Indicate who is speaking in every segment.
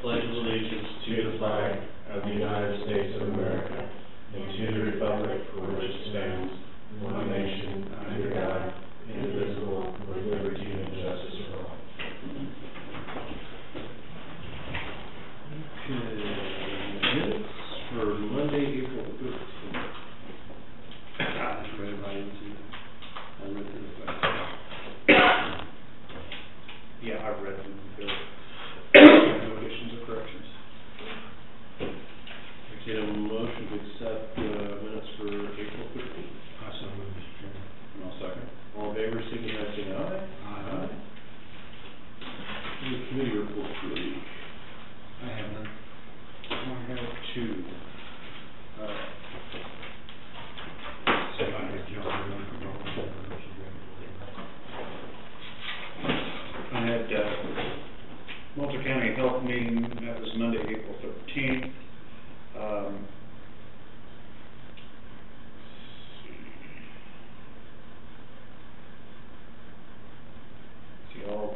Speaker 1: pledge allegiance to the flag of the United States of America and to the republic for which it stands, one nation, under God, indivisible, with liberty and justice for all. Minutes for Monday, April 13th. I just read it right into it. I read through the back. Yeah, I've read them. No additions or corrections. I get a motion to accept minutes for April 13th.
Speaker 2: I so move, Mr. Chairman.
Speaker 1: And I'll second. All in favor, signify by saying aye.
Speaker 2: Aye.
Speaker 1: Any committee reports for the week?
Speaker 2: I have none.
Speaker 1: I have two. I had Multnomah County Health meeting. That was Monday, April 13th. See all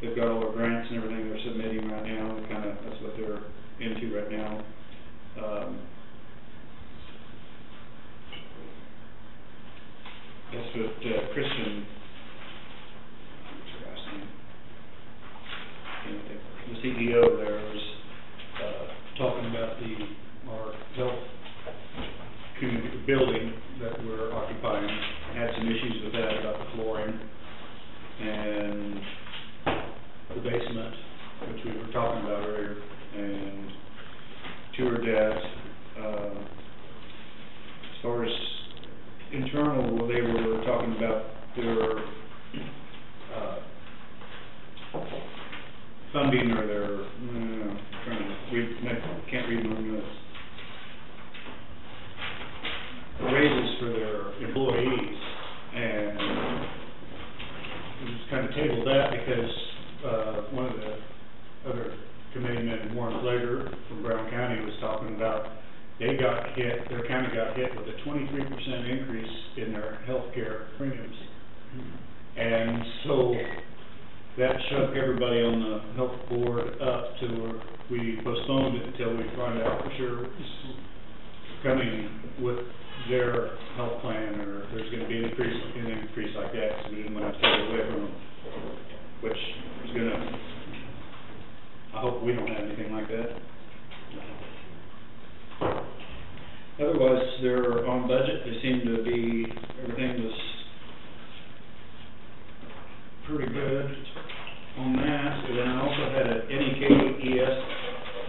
Speaker 1: they've got all their grants and everything they're submitting right now. That's what they're into right now. That's what Christian, what's her last name? The CEO there was talking about our health building that we're occupying. Had some issues with that about the flooring and the basement, which we were talking about earlier, and toured that. As far as internal, they were talking about their funding or their can't read my notes. Raises for their employees, and we just kind of tabled that because one of the other committeemen, Warren Flager from Brown County, was talking about their county got hit with a 23% increase in their health care premiums. And so that shook everybody on the health board up to where we postponed it until we find out for sure who's coming with their health plan, or if there's going to be an increase like that, because we didn't want to take it away from them, which is going to, I hope we don't have anything like that. Otherwise, they're on budget. They seem to be, everything was pretty good on that. And then I also had an NEKES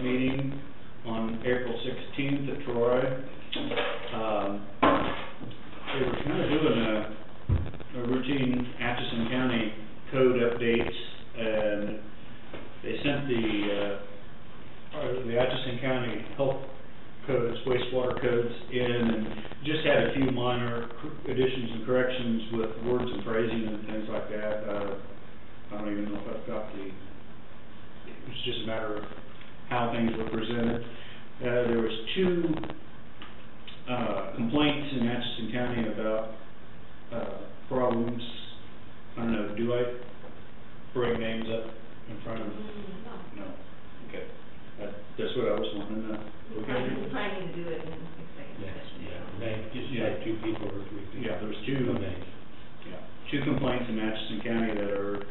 Speaker 1: meeting on April 16th at Troy. They were kind of doing a routine Atchison County code updates, and they sent the Atchison County health codes, wastewater codes in, and just had a few minor additions and corrections with words and phrasing and things like that. I don't even know if I've got it was just a matter of how things were presented. There was two complaints in Atchison County about problems. I don't know, do I bring names up in front of them? No. Okay. That's what I was wanting to know.
Speaker 3: We're planning to do it in
Speaker 2: Yes, yeah. Just like 2 people or 3 people.
Speaker 1: Yeah, there was two names. Yeah, 2 complaints in Atchison County that are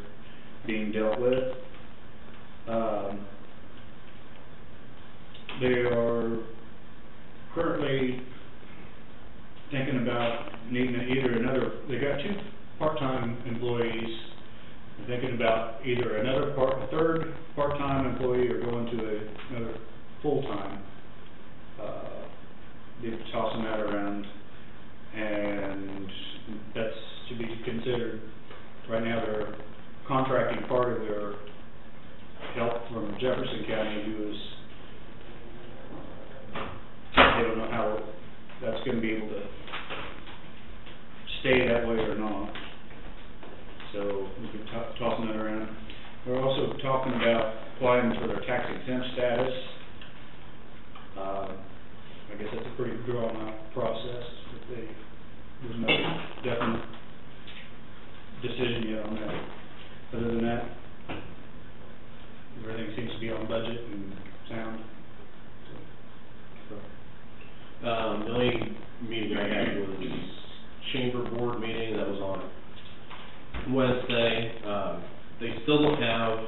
Speaker 1: being dealt with. They are currently thinking about needing they got 2 part-time employees. They're thinking about either a third part-time employee or going to another full-time. They're tossing that around, and that's to be considered. Right now, they're contracting part of their help from Jefferson County, who is, they don't know how that's going to be able to stay that way or not. So we've been tossing that around. We're also talking about applying for their tax exempt status. I guess that's a pretty drawn out process, but there's no definite decision yet on that. Other than that, be on budget and sound.
Speaker 4: The only meeting I had was chamber board meeting that was on Wednesday. They still don't have,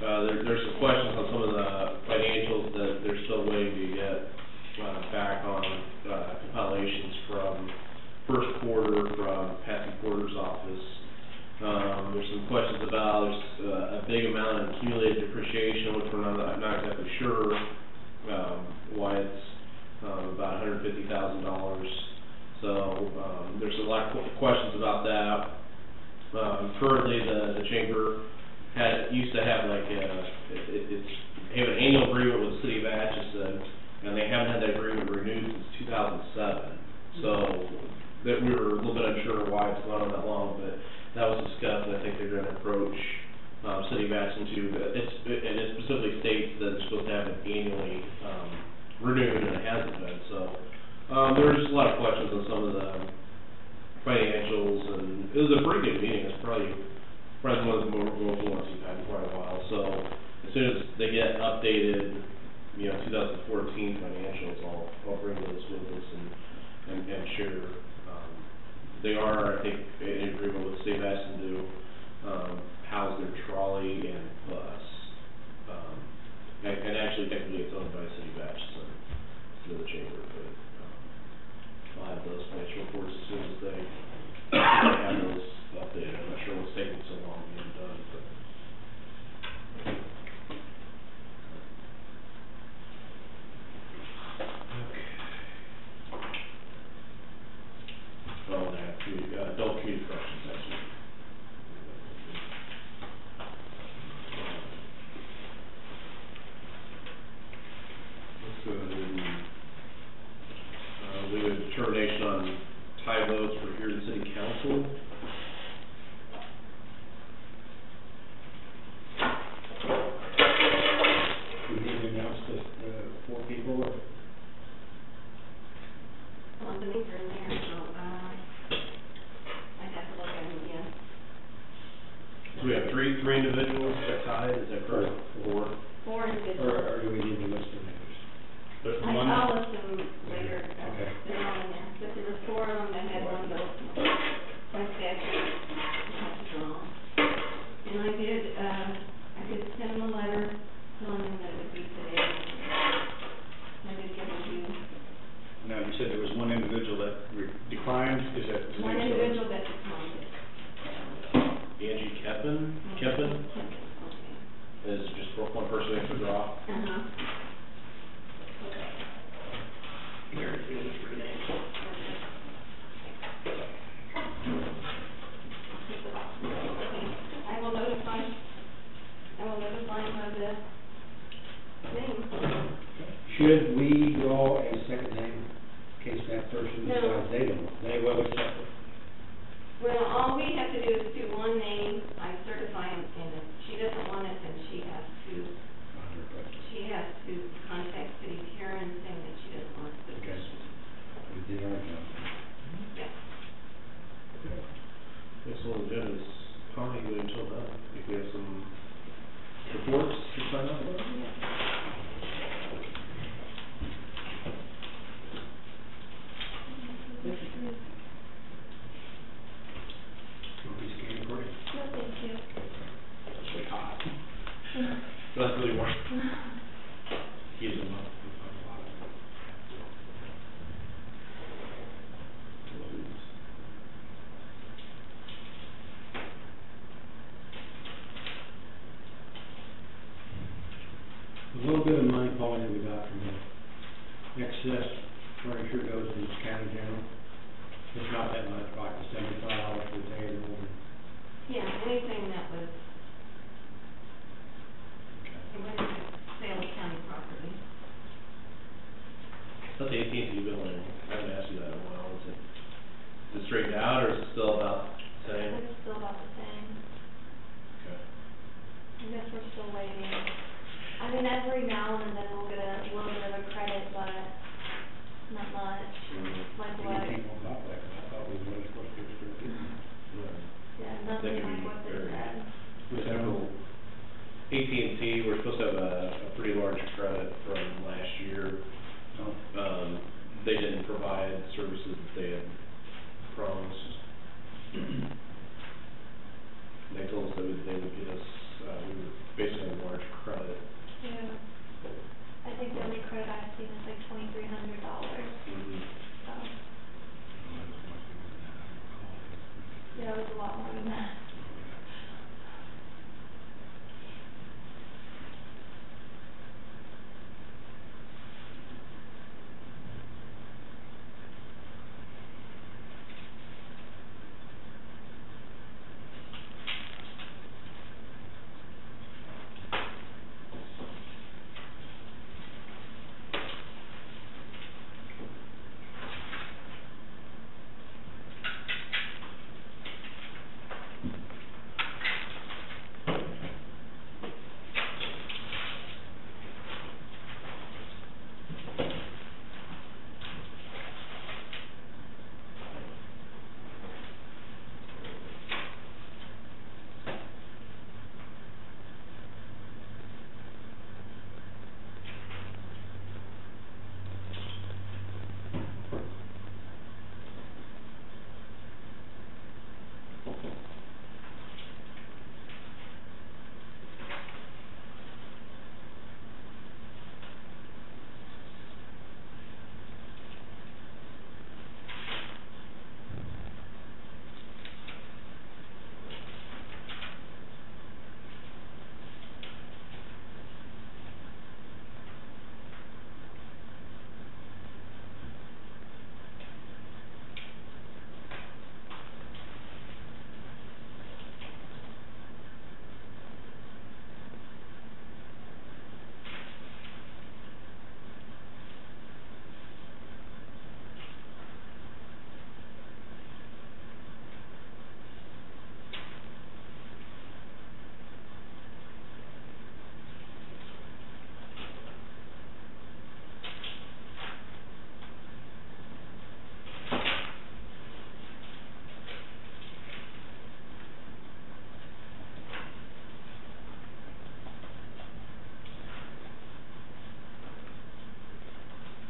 Speaker 4: there's some questions on some of the financials that they're still waiting to get back on compilations from first quarter from Patsy Porter's office. There's some questions about a big amount of accumulated depreciation, which we're not exactly sure why it's about $150,000. So there's a lot of questions about that. Currently, the chamber used to have like they have an annual agreement with the city of Atchison, and they haven't had that agreement renewed since 2007. So that we were a little bit unsure why it's gone on that long, but that was discussed, and I think they're going to approach city of Atchison to and it specifically states that it's supposed to have it annually renewed, and it hasn't been. So there's a lot of questions on some of the financials, and it was a pretty good meeting. It's probably one of the more vocal ones we've had in quite a while. So as soon as they get updated, 2014 financials, I'll bring those with us and share. They are, I think, in agreement with State Atchison to house their trolley and bus. And actually, technically, it's owned by the City of Atchison, the chamber, but I'll have those financial reports as soon as they have those updated. I'm not sure what's taking so long to get them done, but. Oh, and I have adult community corrections next week. Let's go ahead and we have a determination on tie votes for here in City Council.
Speaker 2: We need to announce the 4 people. Or?
Speaker 3: Well, the names are in there, so, I'd have to look at them again.
Speaker 4: So we have three individuals that tied, is that correct? 4.
Speaker 3: 4 individuals.
Speaker 2: Or do we need to list the names?
Speaker 3: I'll list them later.
Speaker 2: Okay.
Speaker 3: They're all in there, but there were 4 of them that had one vote. By statute, you have to draw. And I did send them a letter telling them that it would be today. I did give them to you.
Speaker 1: Now, you said there was one individual that declined, is that?
Speaker 3: One individual that declined it.
Speaker 4: Angie Keppen?
Speaker 3: Okay.
Speaker 4: Is just one person extra draw?
Speaker 3: Uh-huh. Here, if you need to read it. I will notify him of the name.
Speaker 2: Should we draw a second name in case that person
Speaker 3: No.
Speaker 2: decides they will accept it?
Speaker 3: Well, all we have to do is do one name, I certify him, and if she doesn't want it, then she has to contact City Karen saying that she doesn't want the
Speaker 2: Okay.
Speaker 3: position.
Speaker 2: We did our job.
Speaker 3: Yeah.
Speaker 4: Yes, well, the agenda is Connie waiting until then. If we have some reports to sign up with?
Speaker 2: Will be scanning for you.
Speaker 3: No, thank you.
Speaker 4: It's really hot. That's really warm. Heat them up.
Speaker 2: A little bit of money, Paul, that we got from the excess furniture goes to the county general. It's not that much, like $75 per day or more.
Speaker 3: Yeah, anything that was, it went to sale of county property.
Speaker 4: But the AT&T billing, I haven't asked you that in a while. Is it straightened out, or is it still about the same?
Speaker 3: It's still about the same.
Speaker 4: Okay.
Speaker 3: I guess we're still waiting.
Speaker 5: I mean, every now and then we'll get a little bit of a credit, but not much. Like what?
Speaker 2: People about that, 'cause I thought we were supposed to get it.
Speaker 5: Yeah,
Speaker 4: They
Speaker 5: nothing
Speaker 4: can
Speaker 5: like
Speaker 4: be
Speaker 5: what they
Speaker 4: very
Speaker 5: said.
Speaker 4: Several AT&T, we're supposed to have a pretty large credit from last year. They didn't provide services that they had promised. They told us that they would get us, we were basically on a large credit.
Speaker 5: Yeah. I think the only credit I've seen is like $2,300, so, yeah, it was a lot more than that.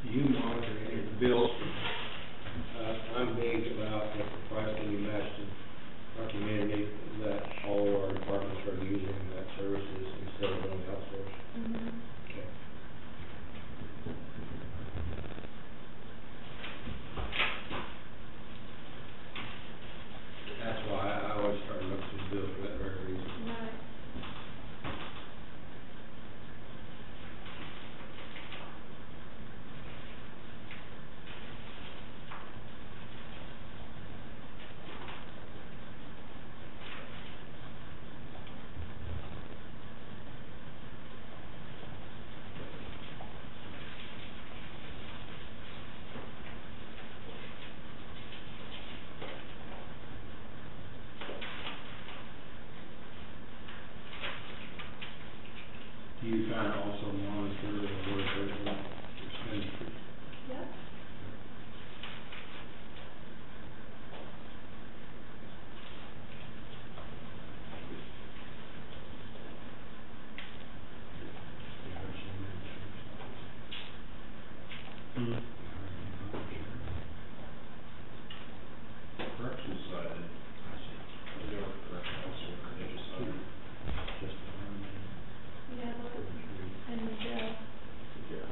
Speaker 2: Do you monitor any of the bills? I'm big about if the price can be matched in our community, that all our departments are using that services instead of going outsourced. Okay. That's why I always start to look through the bill for that very reason.
Speaker 5: Right.
Speaker 2: Do you kind of also monitor the board president expenditures?
Speaker 5: Yep.
Speaker 4: Corrections side, they were correction officer, they just signed.
Speaker 2: Just the one.
Speaker 5: Yeah, and the jail.
Speaker 4: Yeah.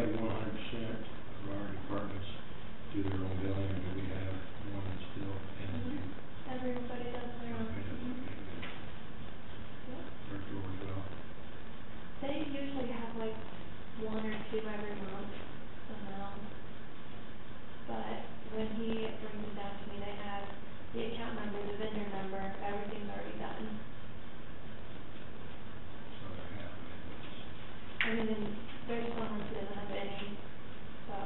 Speaker 2: have 100% of our departments do their own billing, or do we have one that's still in?
Speaker 5: Everybody does their own. Yep.
Speaker 2: Worked really well.
Speaker 5: They usually have like one or two every month of them. But when he brings it down to me, they have the account number, the vendor number, everything's already done.
Speaker 2: So they have.
Speaker 5: I mean, and there's one that doesn't have any, so.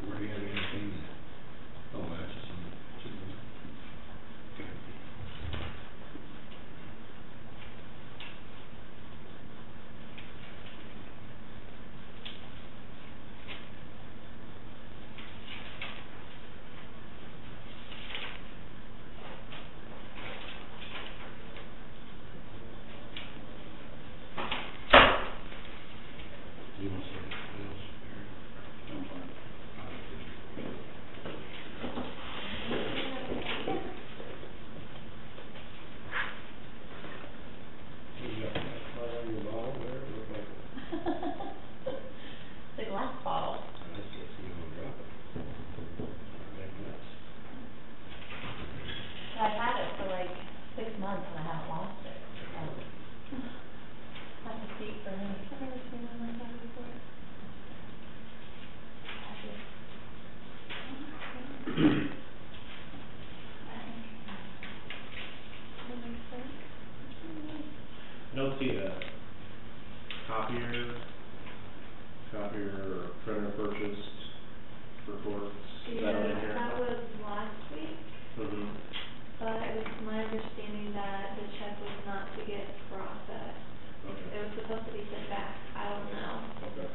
Speaker 2: Where do you have anything? Oh, that's just on the. Okay. You want to say bills, Eric? I'm fine. You got that part on your bottle there, look like,
Speaker 5: The glass bottle.
Speaker 2: that's just, you know, drop it. Make nuts.
Speaker 6: I've had it for like 6 months and I haven't lost it, so. That's a feat for me.
Speaker 5: I've never seen one like that before. That makes sense.
Speaker 4: I don't see a copier or printer purchased reports. Is that on
Speaker 5: Yeah,
Speaker 4: here?
Speaker 5: that was last week,
Speaker 4: Mm-hmm.
Speaker 5: but it was my understanding that the check was not to get processed.
Speaker 4: Okay.
Speaker 5: It was supposed to be sent back, I don't know.
Speaker 4: Okay.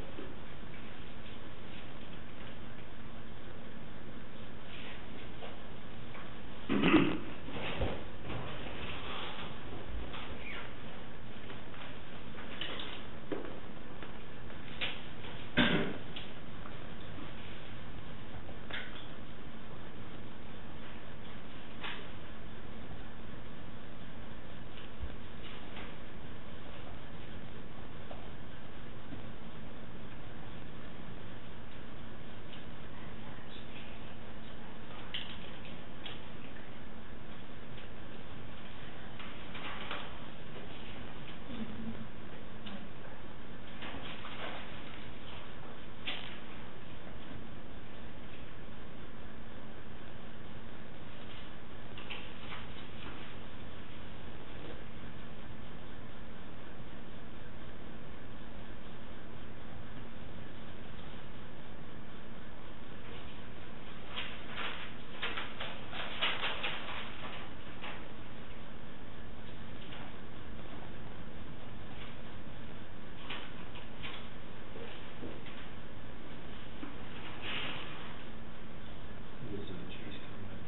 Speaker 2: This is a cheese company.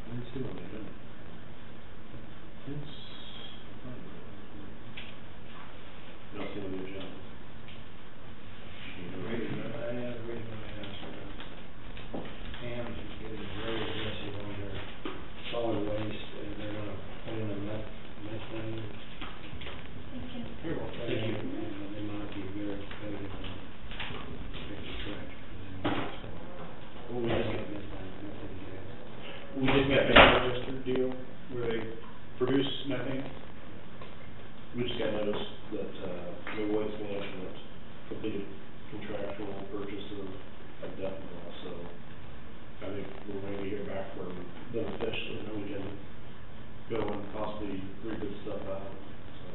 Speaker 4: Let me see what they did. It's. You don't see what you've done.
Speaker 2: Sam's is getting very aggressive on their solid waste, and they're gonna put in a methane.
Speaker 4: Here, well,
Speaker 2: Thank you. And they might be very competitive on the trash.
Speaker 4: Well, we just got,
Speaker 2: Methane gas.
Speaker 1: We just got a registered deal where they produce methane.
Speaker 4: we just got notice that, the waste management completed contractual purchase of Defenol, so I think we're waiting to hear back from them officially, and then we can go and possibly rebid stuff out, so.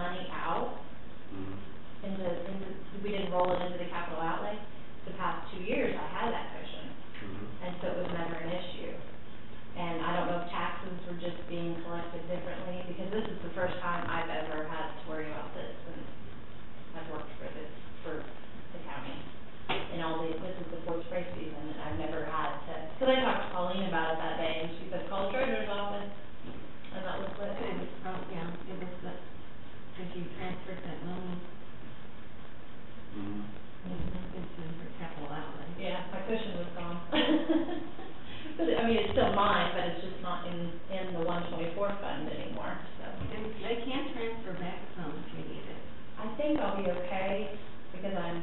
Speaker 6: money out we didn't roll it into the capital outlay. The past 2 years, I had that cushion, and so it was never an issue. And I don't know if taxes were just being collected differently, because this is the first time I've ever had to worry about this since I've worked for the county. And this is the fourth spray season, and I've never had to, because I talked to Pauline about it that day, and she said, call the treasurer's office, and that was what
Speaker 3: It was, it was the, because you transferred that money into her capital outlay.
Speaker 6: Yeah, my cushion was gone. But, I mean, it's still mine, but it's just not in the 124 fund anymore, so.
Speaker 3: And they can transfer back some if you need it.
Speaker 6: I think I'll be okay, because I'm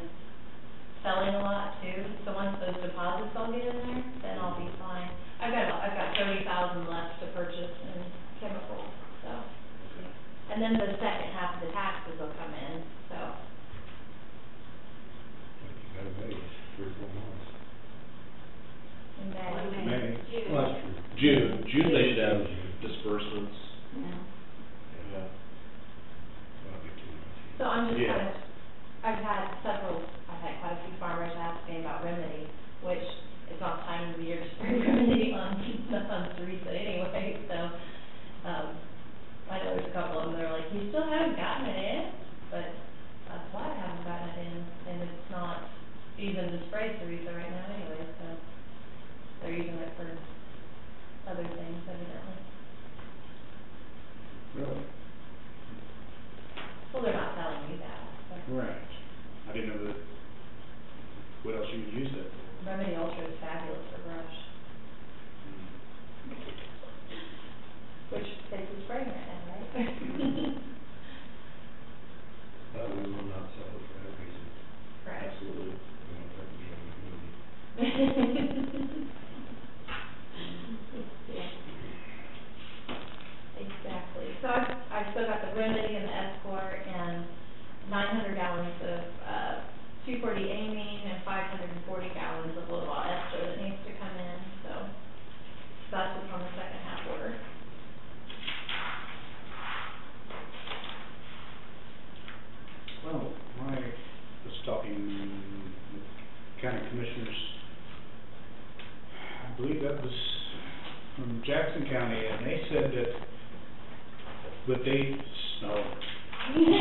Speaker 6: selling a lot too, so once those deposits all get in there, then I'll be fine. I've got 30,000 left to purchase in chemicals, so. And then the second half of the taxes will come in, so.
Speaker 2: You gotta wait 3 or 4 months.
Speaker 6: In May.
Speaker 1: May.
Speaker 3: June.
Speaker 2: Well, that's true.
Speaker 4: June they should have disbursements.
Speaker 3: Yeah.
Speaker 4: Yeah.
Speaker 2: That'll be too much.
Speaker 6: So I'm just
Speaker 4: Yeah.
Speaker 6: kind of, I've had quite a few farmers ask me about remedy, which it's not time of the year to spray remedy on Teresa anyway, so, I know there's a couple of them that are like, you still haven't gotten it in? But that's why I haven't gotten it in, and it's not season to spray Teresa right now anyway, so they're using it for other things evidently.
Speaker 1: Really?
Speaker 6: Well, they're not telling me that, so.
Speaker 1: Right. I didn't know that, what else you would use that for.
Speaker 6: Remedy Ultra is fabulous for brush, which takes a spraying right now, right?
Speaker 2: But we will not sell it for that reason.
Speaker 6: Right.
Speaker 4: Absolutely.
Speaker 2: We want that to be on the community.
Speaker 6: Exactly. So I've still got the remedy and the Escort and 900 gallons of 240 amine and 540 gallons of low vol ester that needs to come in. So that's what's on the second half order.
Speaker 1: Well, I was talking with county commissioners, I believe that was from Jackson County, and they said that,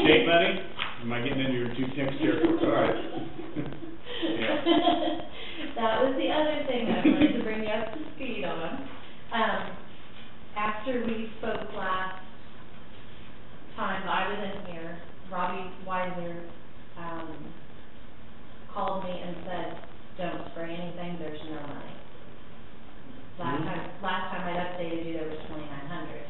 Speaker 1: state money? Am I getting into your two next territory? All right. Yeah.
Speaker 6: That was the other thing that I wanted to bring you up to speed on. After we spoke last time, I was in here, Robbie Weiser, called me and said, don't spray anything, there's no money. Last time I'd updated you, there was 2,900.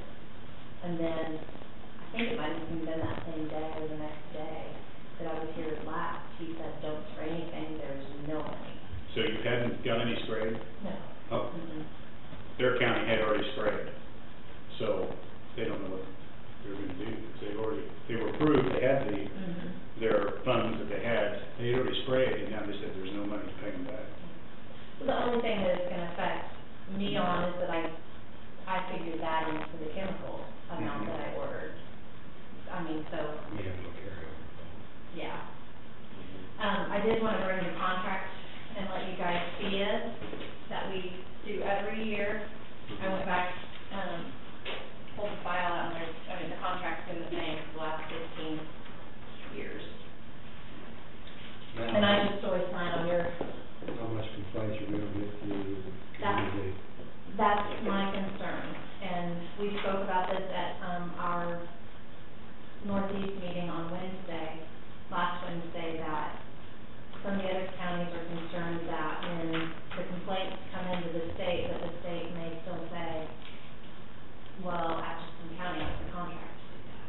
Speaker 6: And then, I think it might have even been that same day or the next day that I was here last, he said, don't spray anything, there's no money.
Speaker 1: So you hadn't got any sprayed?
Speaker 6: No.
Speaker 1: Oh,
Speaker 6: Mm-mm.
Speaker 1: their county had already sprayed, so they don't know what they're gonna do, because they were approved, they had their funds that they had already sprayed, and now they said there's no money to pay them back.
Speaker 6: So the only thing that it's gonna affect me on is that I figured that into the chemical amount that I ordered. I mean, so,
Speaker 2: We have no carryover.
Speaker 6: yeah. I did wanna bring the contract and let you guys see it, that we do every year. I went back, pulled the file out, and the contract's been the same for the last 15 years. And I just always sign on your,
Speaker 2: How much complaints are we gonna get through community?
Speaker 6: that's my concern. And we spoke about this at, our Northeast meeting on last Wednesday, that some of the other counties are concerned that when the complaints come into the state, that the state may still say, well, Atchison County has the contract to do that.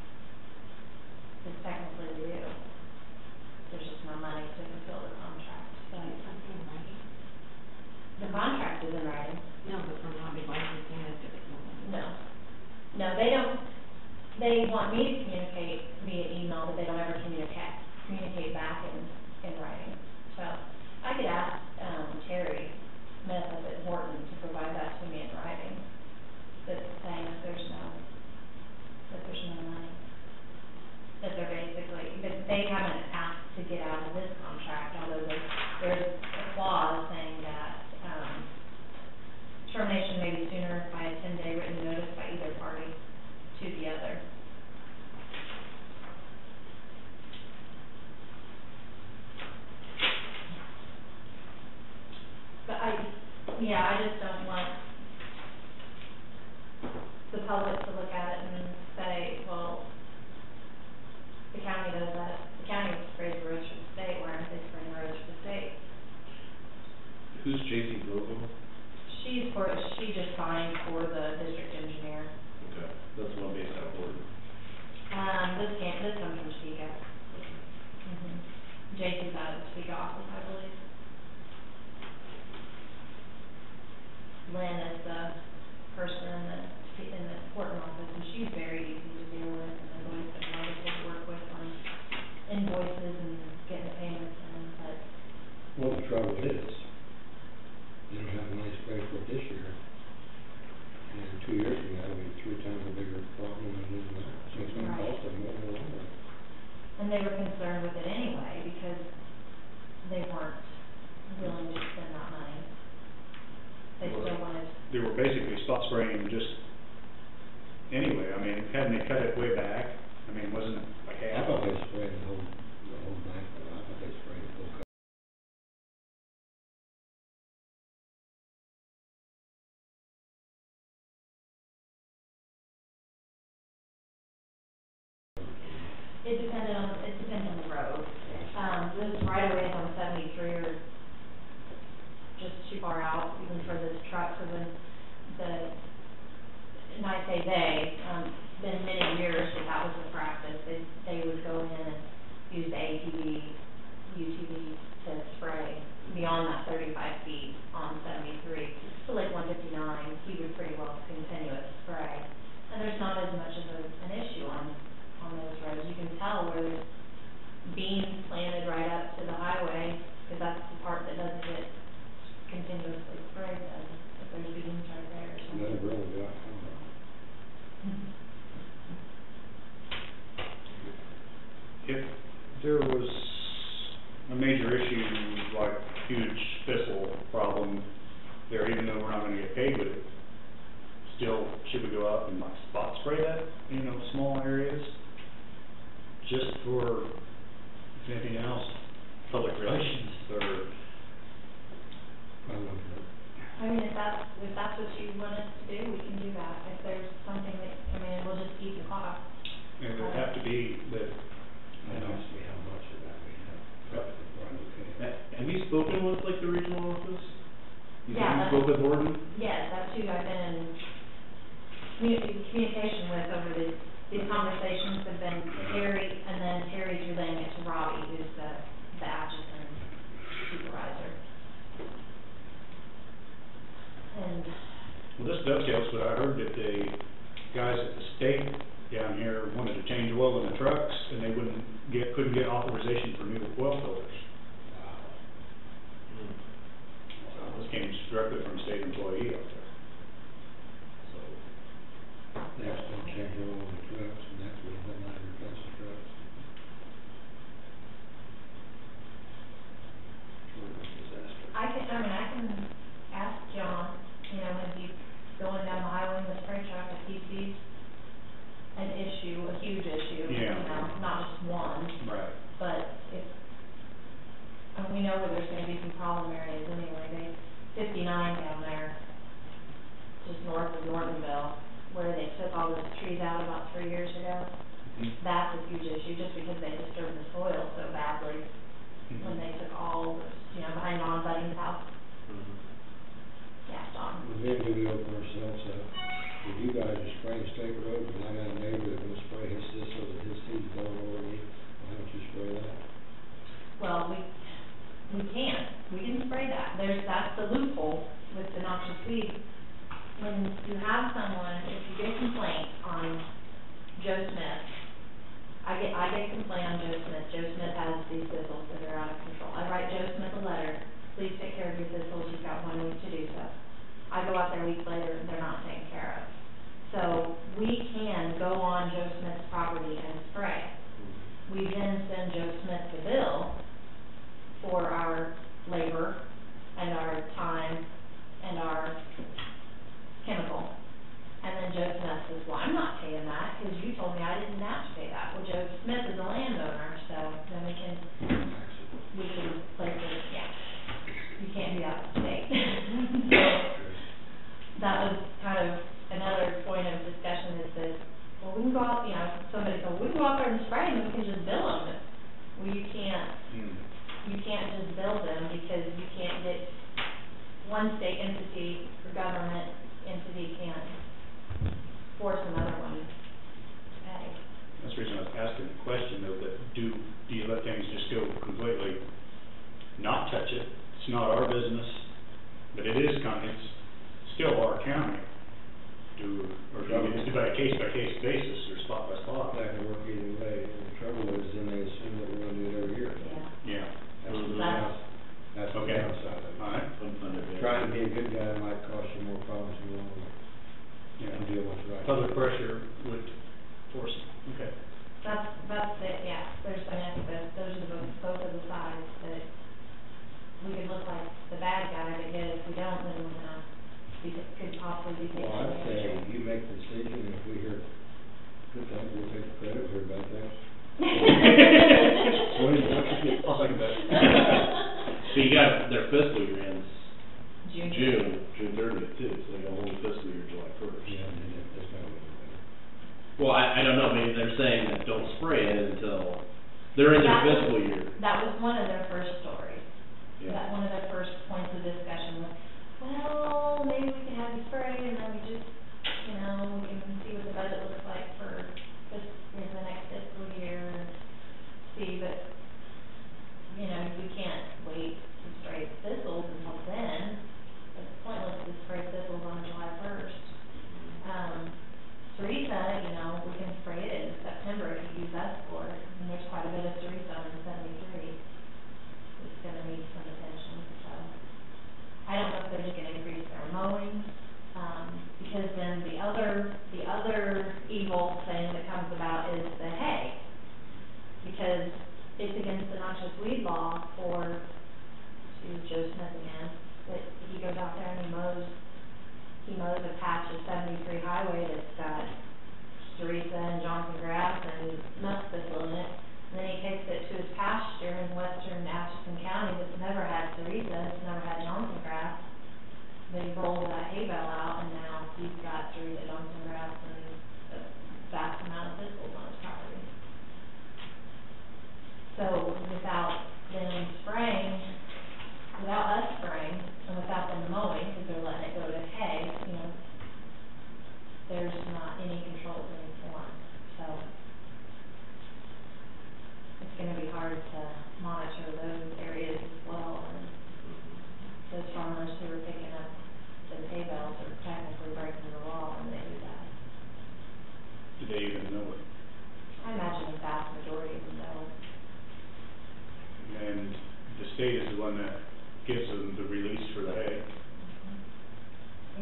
Speaker 6: Yeah, I just don't want the public to look at it and say, well, the county does that, the county sprays roads for the state, why aren't they spraying roads for the state?
Speaker 4: Who's J.C. Vogel?
Speaker 6: She just signed for the district engineer.
Speaker 4: Okay, that's the one based out of Horton.
Speaker 6: This comes from Seca. J.C.'s out of the Seca office, I believe. Lynn is the person in the Horton office, and she's very easy to deal with, and I've always been wonderful to work with on invoices and getting the payments in, but.
Speaker 2: Well, the trouble is, you don't have money to pay for it this year. And 2 years from now, it'll be 3 times a bigger problem than it is now. So it's gonna
Speaker 6: Right.
Speaker 2: cost them more in the long run.
Speaker 6: And they were concerned with it anyway, because they weren't willing to spend that money. They still wanted.
Speaker 1: They were basically spot spraying just anyway. I mean, hadn't they cut it way back? I mean, wasn't it like
Speaker 2: I
Speaker 1: half?
Speaker 2: thought they sprayed the whole bank, but I thought they sprayed the whole cover.
Speaker 6: It depends on the road. Those right-of-ways on 73 are just too far out, even for this truck, so when and I say they, been many years that was the practice, they would go in and use the ATV, UTV to spray beyond that 35 feet on 73. So like 159, he would pretty well continuous spray. And there's not as much of an issue on those roads. You can tell where there's beams planted right up to the highway, because that's the part that doesn't get continuously sprayed, then, if there's beams right there or something.
Speaker 2: Another really good outcome.
Speaker 1: If there was a major issue, like huge thistle problem there, even though we're not gonna get paid with it, still, should we go out and like spot spray that, small areas? Just for, if anything else, public relations, or,
Speaker 2: I love that.
Speaker 6: I mean, if that's what you want us to do, we can do that. If there's something that, we'll just eat the cost.
Speaker 1: it would have to be that,
Speaker 2: I don't see how much of that we have. Before I look at it.
Speaker 4: Have you spoken with, like, the regional office?
Speaker 6: Yeah,
Speaker 4: You spoke with Horton?
Speaker 6: Yes, that's who I've been in communication with over these conversations have been Terry, and then Terry's relaying it to Robbie, who's the Atchison supervisor. And.
Speaker 1: well, this dovetails, but I heard that the guys at the state down here wanted to change oil in the trucks, and they couldn't get authorization for new oil filters. So this came directly from a state employee out there. So,
Speaker 2: That's gonna change all the trucks, and that's what I'm not replacing trucks. Disaster.
Speaker 6: I can ask John, when he's going down the highway in the spray truck, if he sees an issue, a huge issue,
Speaker 1: Yeah.
Speaker 6: Not just one,
Speaker 1: right.
Speaker 6: but and we know where there's gonna be some problem areas anyway. 59 down there, just north of Nortonville, where they took all those trees out about 3 years ago. That's a huge issue, just because they disturbed the soil so badly when they took all those, behind Don Budding's house. Yeah, Don.
Speaker 2: Well, then do we open ourselves up? If you guys are spraying state roads, and I got a neighbor that's gonna spray his so that his seeds don't already, why don't you spray that?
Speaker 6: Well, we can spray that. That's the loophole with the noxious weed. When you have someone, if you get a complaint on Joe Smith, I get a complaint on Joe Smith. Joe Smith has these thistles that are out of control. I write Joe Smith a letter, please take care of your thistles, you've got 1 week to do so. I go out there a week later, they're not taken care of. So we can go on Joe Smith's property and spray. We then send Joe Smith the bill for our labor and our time and our chemical. And then Joe Smith says, well, I'm not paying that because you told me I didn't have to pay that. Well, Joe Smith is a landowner, so then we can place it, yeah. You can't do that with the state. So them spraying, then we can just bill them. Well, you can't just bill them because you can't get, one state entity or government entity can't force another one to pay.
Speaker 1: That's the reason I was asking the question though, that do you let things just go completely, not touch it? It's not our business, but it is it's still our county. Or do you just do by a case-by-case basis or spot by spot?
Speaker 2: That can work either way, and the trouble is, then they assume that we're gonna do it every year.
Speaker 6: Yeah.
Speaker 1: Yeah.
Speaker 2: That's the
Speaker 1: Okay.
Speaker 2: downside of it.
Speaker 1: All right.
Speaker 2: Trying to be a good guy might cost you more problems in the long run.
Speaker 1: Yeah.
Speaker 2: And deal with right.
Speaker 1: Public pressure would force it. Okay.
Speaker 6: That's it, yeah, there's, I think those are both of the sides, that we could look like the bad guy, but yet if we don't, then we're gonna, could possibly be taken
Speaker 2: Well, I'd say
Speaker 6: advantage of.
Speaker 2: you make the decision, and if we hear good things, we'll take the credit, hear bad things.
Speaker 1: I'll second that.
Speaker 4: So you got, their fiscal year ends
Speaker 6: June.
Speaker 4: June 30th too, so they got a whole fiscal year July 1st.
Speaker 2: Yeah, and then that's not what we're doing.
Speaker 4: Well, I don't know, maybe they're saying that don't spray it until, they're in their fiscal year.
Speaker 6: That was one of their first stories.
Speaker 4: Yeah.
Speaker 6: That one of their first points of discussion was, well, maybe we can have you spray and then we just, we can see what the budget looks like for this, the next fiscal year and see, but, we can't wait to spray thistles until then. It's pointless to spray thistles on July 1st. Teresa, we can spray it in September if you use us for it, and there's quite a bit of Teresa on 73. It's gonna need some attention, so. I don't know if they're just gonna increase their mowing, because then the other evil thing that comes about is the hay. Because it's against the noxious weed law for, to Joe Smith again, that he goes out there and he mows a patch of 73 highway that's got Teresa and Johnson grass and musk thistle in it. And then he takes it to his pasture in western Atchison County that's never had Teresa, it's never had Johnson grass. Then he rolls that hay bale out and now he's got Teresa, Johnson grass, and a vast amount of thistles on his property. So without them spraying, without us spraying, and without them mowing, because they're letting it go to hay, there's not any control of any form. So it's gonna be hard to monitor those areas as well, and those farmers who are picking up the hay bales are technically breaking the law when they do that.
Speaker 1: Do they even know it?
Speaker 6: I imagine the vast majority of them know.
Speaker 1: And the state is the one that gives them the release for the hay.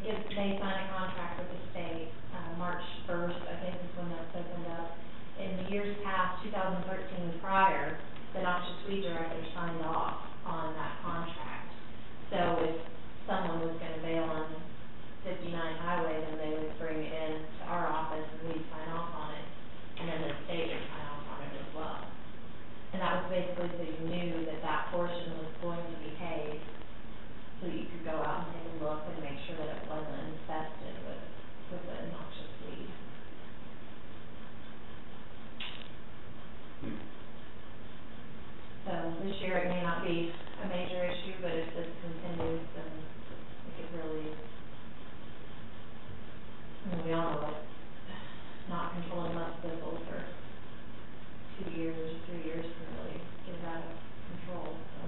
Speaker 6: They sign a contract with the state, March 1st, I think is when that's opened up. In the years past, 2013 and prior, the noxious weed director signed off on that contract. So if someone was gonna bail on 59 highway, then they would bring it in to our office and we'd sign off on it, and then the state would sign off on it as well. And that was basically so you knew that that portion was going to be paid, so you could go out and take a look and make sure that it wasn't infested with the noxious weed. So this year it may not be a major issue, but if this continues, then it could really, we all know that not controlling musk thistle for 2 years, 3 years can really get it out of control, so.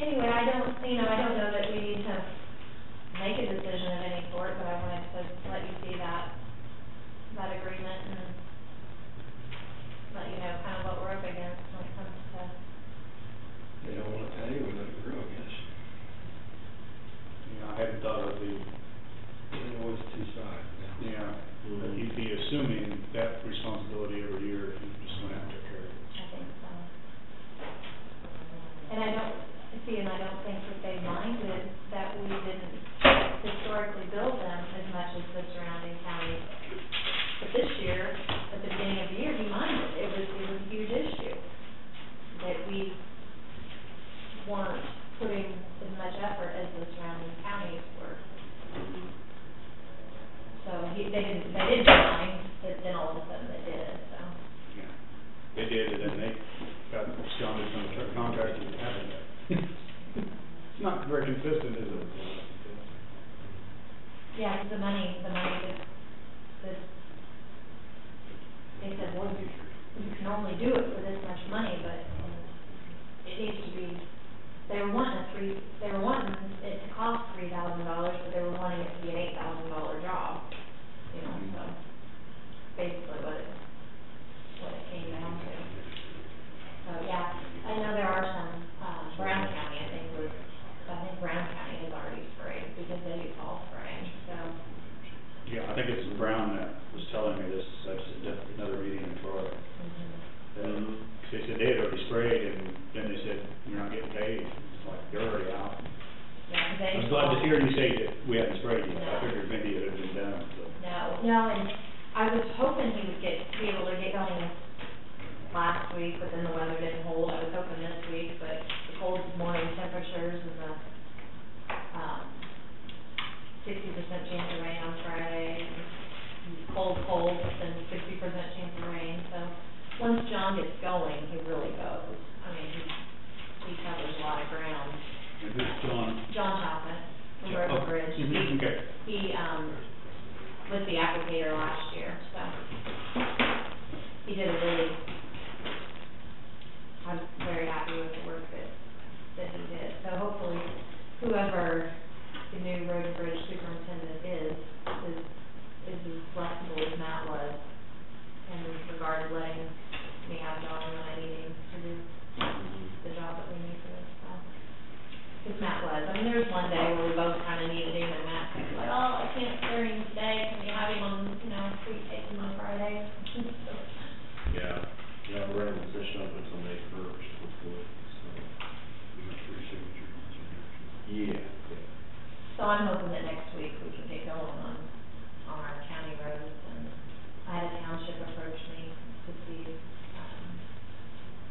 Speaker 6: Anyway, I don't know that we need to make a decision of any sort, but I wanted to let you see that agreement and let you know kind of what we're up against when it comes to.
Speaker 2: They don't wanna tell you, we let it grow, I guess.
Speaker 1: I hadn't thought of the,
Speaker 2: There's always two sides now.
Speaker 1: but you'd be assuming that responsibility every year if you just went out and took care of it.
Speaker 6: I think so. And I don't think that they mind
Speaker 1: did, and then they got scounded from the contractor that happened there. It's not very consistent, is it?
Speaker 6: Yeah, 'cause the money that they said, well, you can only do it for this much money, but it needs to be, they were wanting it to cost $3,000, but they were wanting it to be an $8,000 job, you know, so basically what it came down to. So, yeah, I know there are some, Brown County, I think Brown County has already sprayed because they do fall spraying, so.
Speaker 1: Yeah, I think it's Brown that was telling me this, that's another meeting in Troy. They said they had already sprayed, and then they said, you're not getting paid. It's like, they're already out.
Speaker 6: Yeah, 'cause they.
Speaker 1: I'm glad to hear you say that we hadn't sprayed yet.
Speaker 6: No.
Speaker 1: I figured maybe it had been done, so.
Speaker 6: No, and I was hoping he would be able to get going last week, but then the weather didn't hold. I was hoping this week, but the cold morning temperatures and the, 60% chance of rain on Friday, and cold, and 60% chance of rain, so once John gets going, he really goes. I mean, he covers a lot of ground.
Speaker 1: And this is John.
Speaker 6: John Choppin, from River Bridge.
Speaker 1: Mhm, okay.
Speaker 6: He, was the applicator last year, so he did a really, I'm very happy with the work that he did. So hopefully whoever the new road and bridge superintendent is as flexible as Matt was in regard to letting me have John when I need him to do the job that we need for this, so. Because Matt was, I mean, there was one day where we both kind of needed him, and Matt was like, oh, I can't carry him today, can we have him on, we take him on Friday? So,
Speaker 4: Yeah, we're in a position up until May 1st, hopefully, so. Yeah.
Speaker 6: so I'm hoping that next week we can get going on our county roads, and I had a township approach me to see,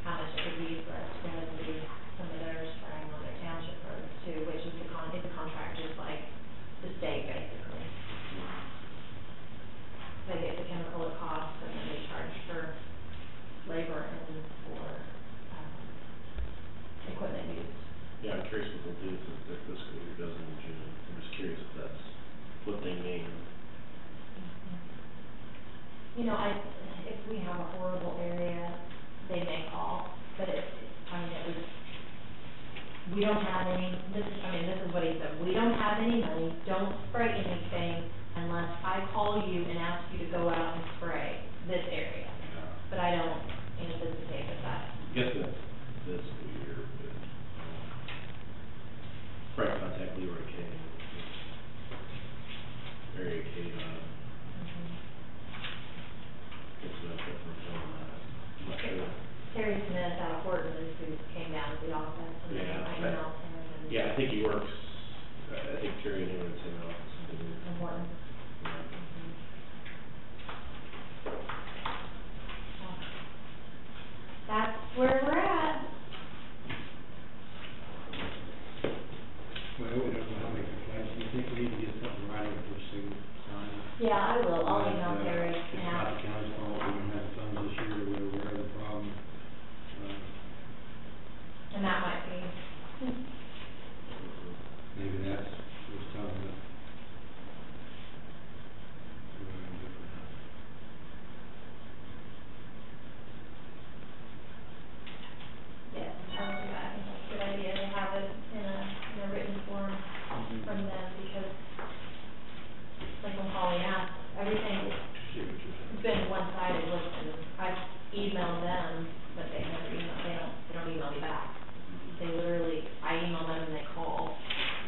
Speaker 6: how much it would be for us to go ahead and do some of their spraying on their township roads too, which is it's a contract just like the state basically. They get the chemical at cost, and then they charge for labor and for, equipment use.
Speaker 4: Yeah, I'm curious what they'll do since their fiscal year does in June. I'm just curious if that's what they mean.
Speaker 6: You know, if we have a horrible area, they may call, but we don't have any, this is what he said, we don't have any money, don't spray anything unless I call you and ask you to go out and spray this area. But I don't anticipate that.
Speaker 4: I guess that's fiscal year, but, probably contact Leroy King. Area King, guess that's different from that. I'm not sure.
Speaker 6: Terry Smith out of Horton is who came down to the office, and
Speaker 4: Yeah,
Speaker 6: I emailed him, and.
Speaker 4: Yeah, I think he works, I think Terry and him are in the same office.
Speaker 6: In Horton. That's where we're at.
Speaker 2: Well, we don't know how many complaints, do you think we need to get something writing for Sue sign?
Speaker 6: Yeah, I will, I'll email Terry
Speaker 2: It's
Speaker 6: and
Speaker 2: not
Speaker 6: ask.
Speaker 2: the county's fault, we don't have the funds this year, we're aware of the problem.
Speaker 6: And that might be,
Speaker 2: Maybe that's what's telling us.
Speaker 6: yes, I will do that, I think that's a good idea to have it in a written form from them, because like when Colleen asked, everything, it's been one-sided, listen, I've emailed them, but they never they don't email me back. They literally, I email them and they call,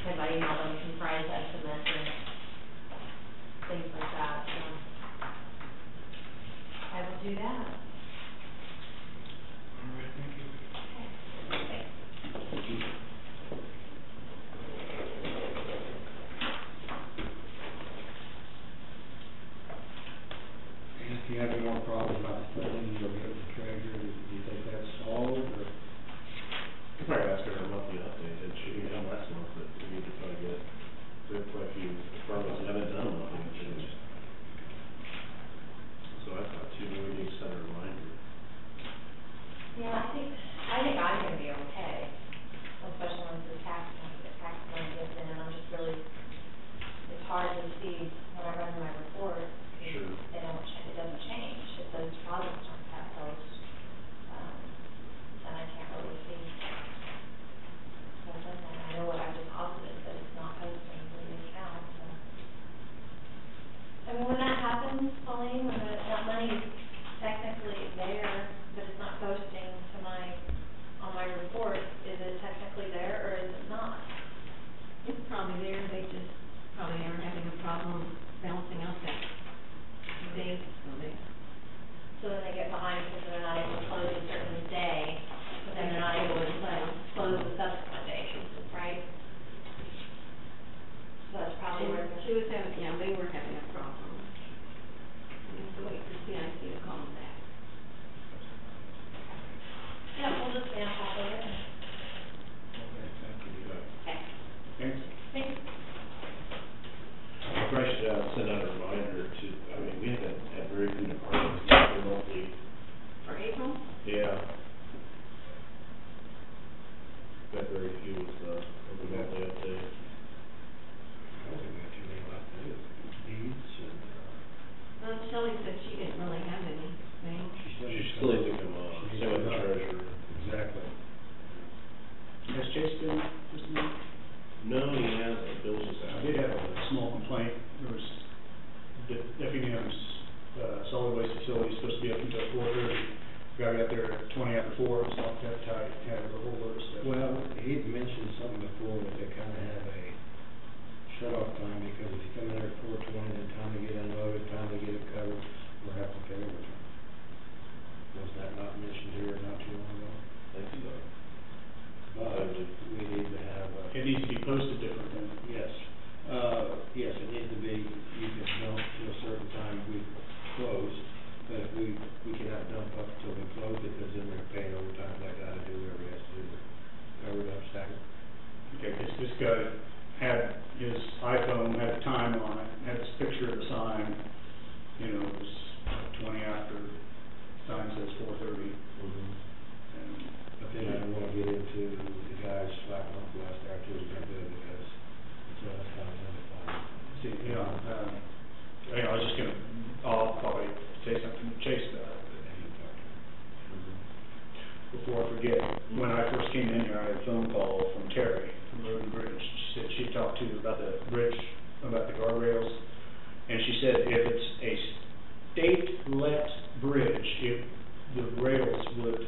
Speaker 6: because I email them some price estimates and things like that, so I will do that.
Speaker 1: All right, thank you.
Speaker 6: Okay.
Speaker 2: And if you have any more problems about the funding, you'll get with the treasurer, do you think that's solved, or?
Speaker 4: Could probably ask her a monthly update, that she did last month, but we need to probably get, there are quite a few departments that haven't done a monthly update. So I thought too, maybe we need to set a reminder
Speaker 6: behind because they're not able to close a certain day, but then they're not able to close the subsequent day, right? So that's probably where the.
Speaker 3: She was having, yeah, they were having a problem. We have to wait for CIC to call them back.
Speaker 6: Yeah, we'll just stay on top of it.
Speaker 1: Okay, thank you.
Speaker 6: Okay.
Speaker 1: Thanks.
Speaker 6: Thanks.
Speaker 4: I probably should send out a reminder to, I mean, we haven't had very few departments meet remotely.
Speaker 3: For April?
Speaker 4: Yeah. Got very few with the remotely update.
Speaker 2: I don't think we have too many like that. Deeds and,
Speaker 3: Well, Shelley said she didn't really have anything.
Speaker 4: She still needs to come on, same with the treasurer.
Speaker 2: Exactly.
Speaker 1: Has Chase been,
Speaker 4: No, he hasn't, Bill's just
Speaker 1: I
Speaker 4: out.
Speaker 1: did have a small complaint. There was, Effingham's, solid waste facility supposed to be up until 4:30. Guy got there at 20 after 4, was not that tight, had a whole load of stuff.
Speaker 2: Well, he'd mentioned something before that they kind of have a shut-off time, because if you come in there at 4:20, then time to get unloaded, time to get it covered, we'll have to pay overtime. Was that not mentioned here not too long ago?
Speaker 4: Thank you, though.
Speaker 2: But we need to have
Speaker 1: It needs to be posted different than,
Speaker 2: yes, yes, it needs to be, you can dump to a certain time we close, but if we cannot dump up until we close it, because then we're paying overtime, that guy to do whatever he has to do, cover it up, stack it.
Speaker 1: okay, this guy had his iPhone, had the time on it, had this picture of the sign, you know, it was 20 after, sign says 4:30. And
Speaker 2: But then I don't wanna get into the guys slapping off last hour too, because it's kind of undefined.
Speaker 1: see, you know, I was just gonna, I'll probably say something to Chase about it. Before I forget, when I first came in here, I had a phone call from Terry from Road and Bridge. She said she talked to about the bridge, about the guardrails, and she said if it's a state-let bridge, if the rails would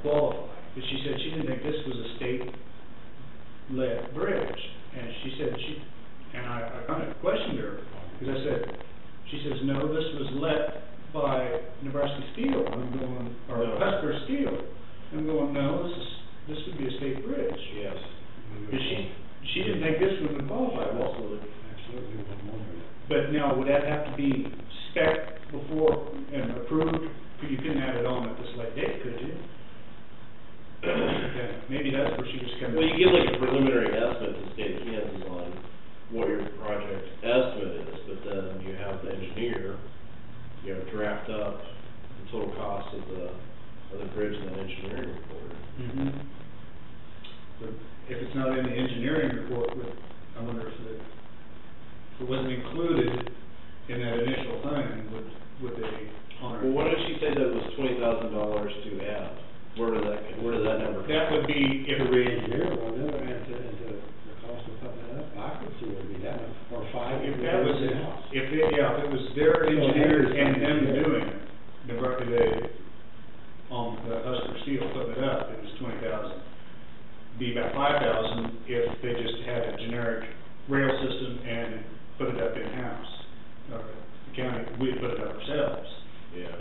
Speaker 1: qualify. But she said she didn't think this was a state-let bridge, and she said and I kind of questioned her, because I said, she says, no, this was let by Nebraska Steel. I'm going, or Husker Steel. I'm going, no, this would be a state bridge.
Speaker 4: Yes.
Speaker 1: But she didn't think this one would qualify. Well,
Speaker 2: Absolutely, one more minute.
Speaker 1: but now, would that have to be spec before and approved? You couldn't add it on at this late date, could you? Okay, maybe that's where she was coming.
Speaker 4: Well, you give like a preliminary estimate to the state of Kansas on what your project estimate is, but then you have the engineer, you know, draft up the total cost of the bridge and that engineering report.
Speaker 1: Mm-hmm. But if it's not in the engineering report, I wonder if it wasn't included in that initial thing, would they honor?
Speaker 4: Well, why did she say that it was $20,000 to add? Where did that number come?
Speaker 1: That would be if
Speaker 2: To re-engineer, well, then, and to the cost of putting it up, I could see it would be that much, or five,
Speaker 1: if that was,
Speaker 2: in-house.
Speaker 1: if it was their engineers and them doing it, on the Husker Steel putting it up, it was 20,000. Be about 5,000 if they just had a generic rail system and put it up in-house. The county, we'd put it up ourselves,
Speaker 4: Yeah.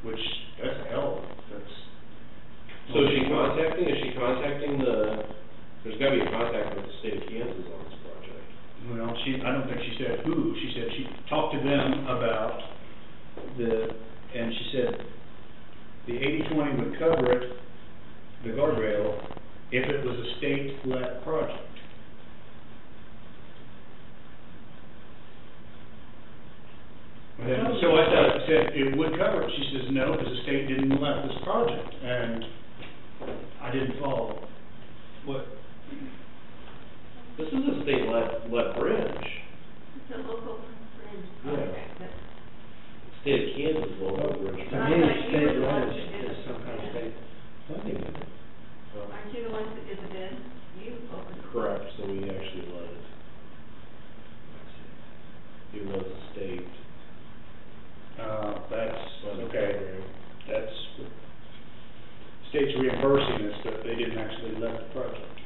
Speaker 1: which, that's a hell of a, that's.
Speaker 4: So is she contacting there's gotta be a contact with the state of Kansas on this project.
Speaker 1: Well, I don't think she said who, she said she talked to them about and she said the 80/20 would cover it, the guardrail, if it was a state-led project. And then, so I thought it said it would cover it, she says no, because the state didn't let this project, and I didn't follow. What?
Speaker 4: This is a state-led bridge.
Speaker 3: It's a local fringe project, but
Speaker 4: State of Kansas local bridge.
Speaker 2: To me, state road is some kind of state funding.
Speaker 3: aren't you the ones that did the bid? You opened it.
Speaker 4: Correct, so we actually let it. Even though it's a state.
Speaker 1: That's, state's reimbursing us, but they didn't actually let the project.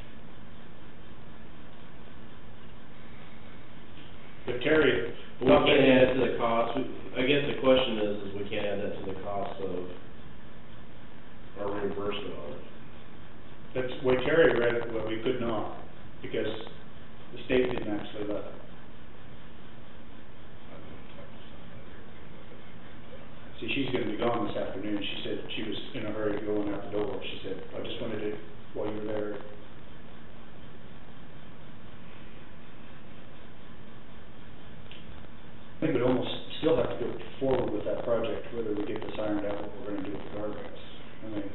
Speaker 1: But Terry,
Speaker 4: We can't add it to the cost, I guess the question is we can't add that to the cost of
Speaker 1: and she said she was in a hurry going out the door. She said, I just wanted it while you were there. I think we'd almost still have to go forward with that project, whether we get this ironed out, what we're gonna do with the guardrails. I mean,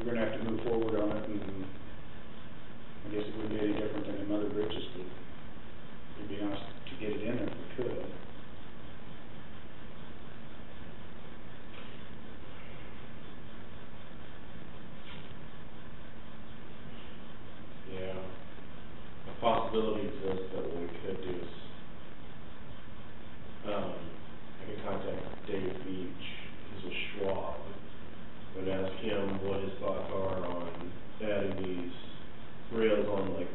Speaker 1: we're gonna have to move forward on it, and I guess it wouldn't be any different than them other bridges, but it'd be nice to get it in if we could.
Speaker 4: Yeah, a possibility exists that what we could do is, I can contact Dave Beach, he's with Schwab, and ask him what his thoughts are on adding these rails on like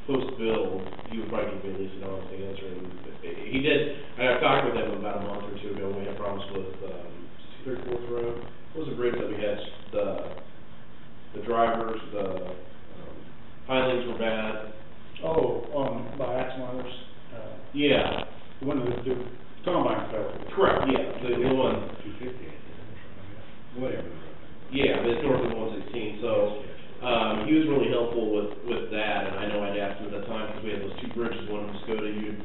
Speaker 4: post-build. He would probably give me at least an honest answer, and he did, I talked with him about a month or two ago, we had problems with, 34th Road, what was the bridge that we had, the drivers, the pilings were bad.
Speaker 1: Oh, by Axmeyer's,
Speaker 4: Yeah.
Speaker 1: one of the combine fell.
Speaker 4: Correct, yeah, the one,
Speaker 2: 250, whatever.
Speaker 4: yeah, the north of 116, so, he was really helpful with that, and I know I'd asked him at the time, because we had those two bridges, one in Muskota you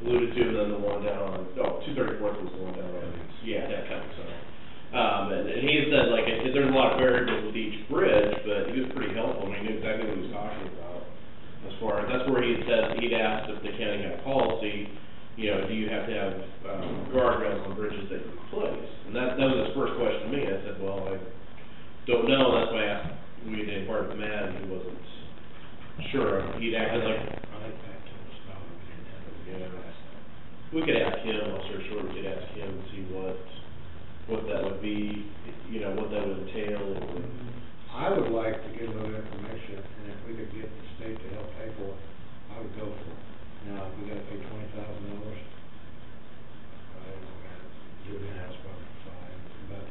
Speaker 4: alluded to, and then the one down on, 234th was the one down on, yeah, that kind of, sorry. And he had said, like, there's a lot of variables with each bridge, but he was pretty helpful, and he knew exactly what he was talking about. As far as, that's where he had said, he'd asked if the county had a policy, you know, do you have to have, guardrails on bridges that you replace? And that was his first question to me. I said, well, I don't know, that's why I asked, we had inquired with Matt, and he wasn't sure. He'd acted like,
Speaker 2: I like that, we didn't have it,
Speaker 4: we could ask him, I'm sure we could ask him and see what that would be, you know, what that would entail.
Speaker 2: I would like to get a little information, and if we could get the state to help pay for it, I would go for it. Now, if we gotta pay $20,000, I don't know, do it in-house probably fine, but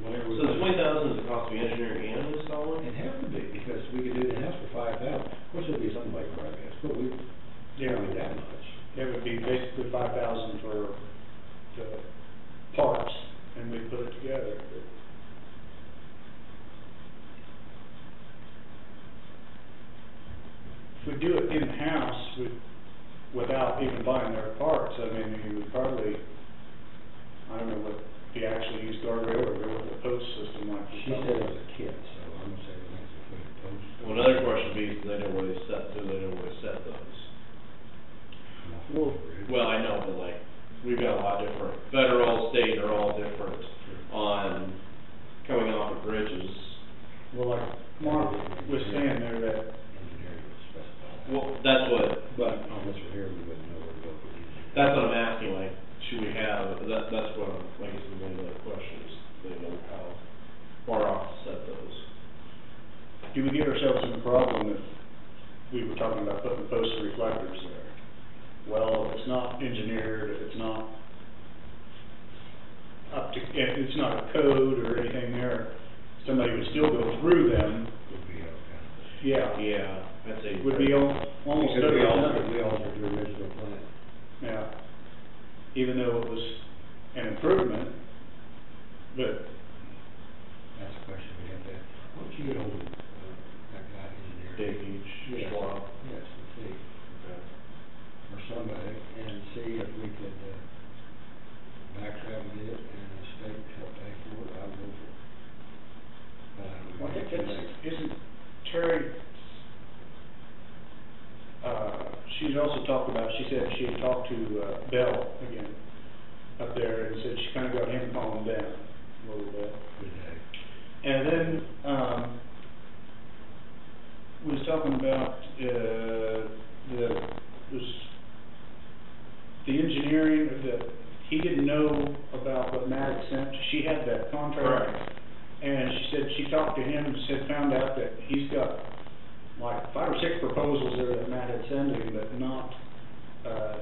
Speaker 2: whatever.
Speaker 4: So the 20,000 is the cost of the engineering and installing?
Speaker 2: It has to be, because we could do it in-house for 5,000. Of course, it'll be something like broadcast, but we,
Speaker 1: Yeah.
Speaker 2: don't need that much.
Speaker 1: It would be basically 5,000 for the parts, and we'd put it together. If we do it in-house, without even buying their parts, I mean, you would probably, I don't know what the actual used guardrail or go with the post system like.
Speaker 2: She said it was a kit, so I'm gonna say the next one for the post.
Speaker 4: Well, another question would be, do they know where they set those? Well, I know, but like, we've got a lot different, federal, state, are all different on coming off of bridges.
Speaker 1: Well, like Mark was saying there that,
Speaker 2: Engineering would specify that.
Speaker 4: Well, that's what,
Speaker 2: But on this one here, we wouldn't know where to go for the engineering.
Speaker 4: that's what I'm asking, like, should we have, that's what I'm, I guess is one of the questions, they know how far off to set those.
Speaker 1: do we get ourselves in a problem if we were talking about putting post reflectors there? Well, if it's not engineered, if it's not if it's not a code or anything there, somebody would still go through them.
Speaker 2: Would be okay.
Speaker 1: Yeah.
Speaker 4: Yeah, I'd say.
Speaker 1: Would be almost
Speaker 2: Because
Speaker 1: better.
Speaker 2: we altered the original plan.
Speaker 1: Yeah. Even though it was an improvement, but
Speaker 2: That's a question we have to ask. Why don't you get hold of, that guy engineer?
Speaker 4: Dave Beach,
Speaker 2: Yes.
Speaker 4: Schwab.
Speaker 2: Yes, and see,
Speaker 4: Okay.
Speaker 2: or somebody, and see if we could, backtrack it, and the state help pay for it, I'll go for it. But I don't
Speaker 1: I think
Speaker 2: think
Speaker 1: that's,
Speaker 2: it's
Speaker 1: isn't Terry, she's also talked about, she said she had talked to, Bell again, up there, and said she kinda got him calmed down a little bit.
Speaker 2: good day.
Speaker 1: And then, we was talking about, the engineering, he didn't know about what Matt had sent, she had that contract.
Speaker 4: Correct.
Speaker 1: And she said, she talked to him and said, found out that he's got like 5 or 6 proposals there that Matt had sent him, but not,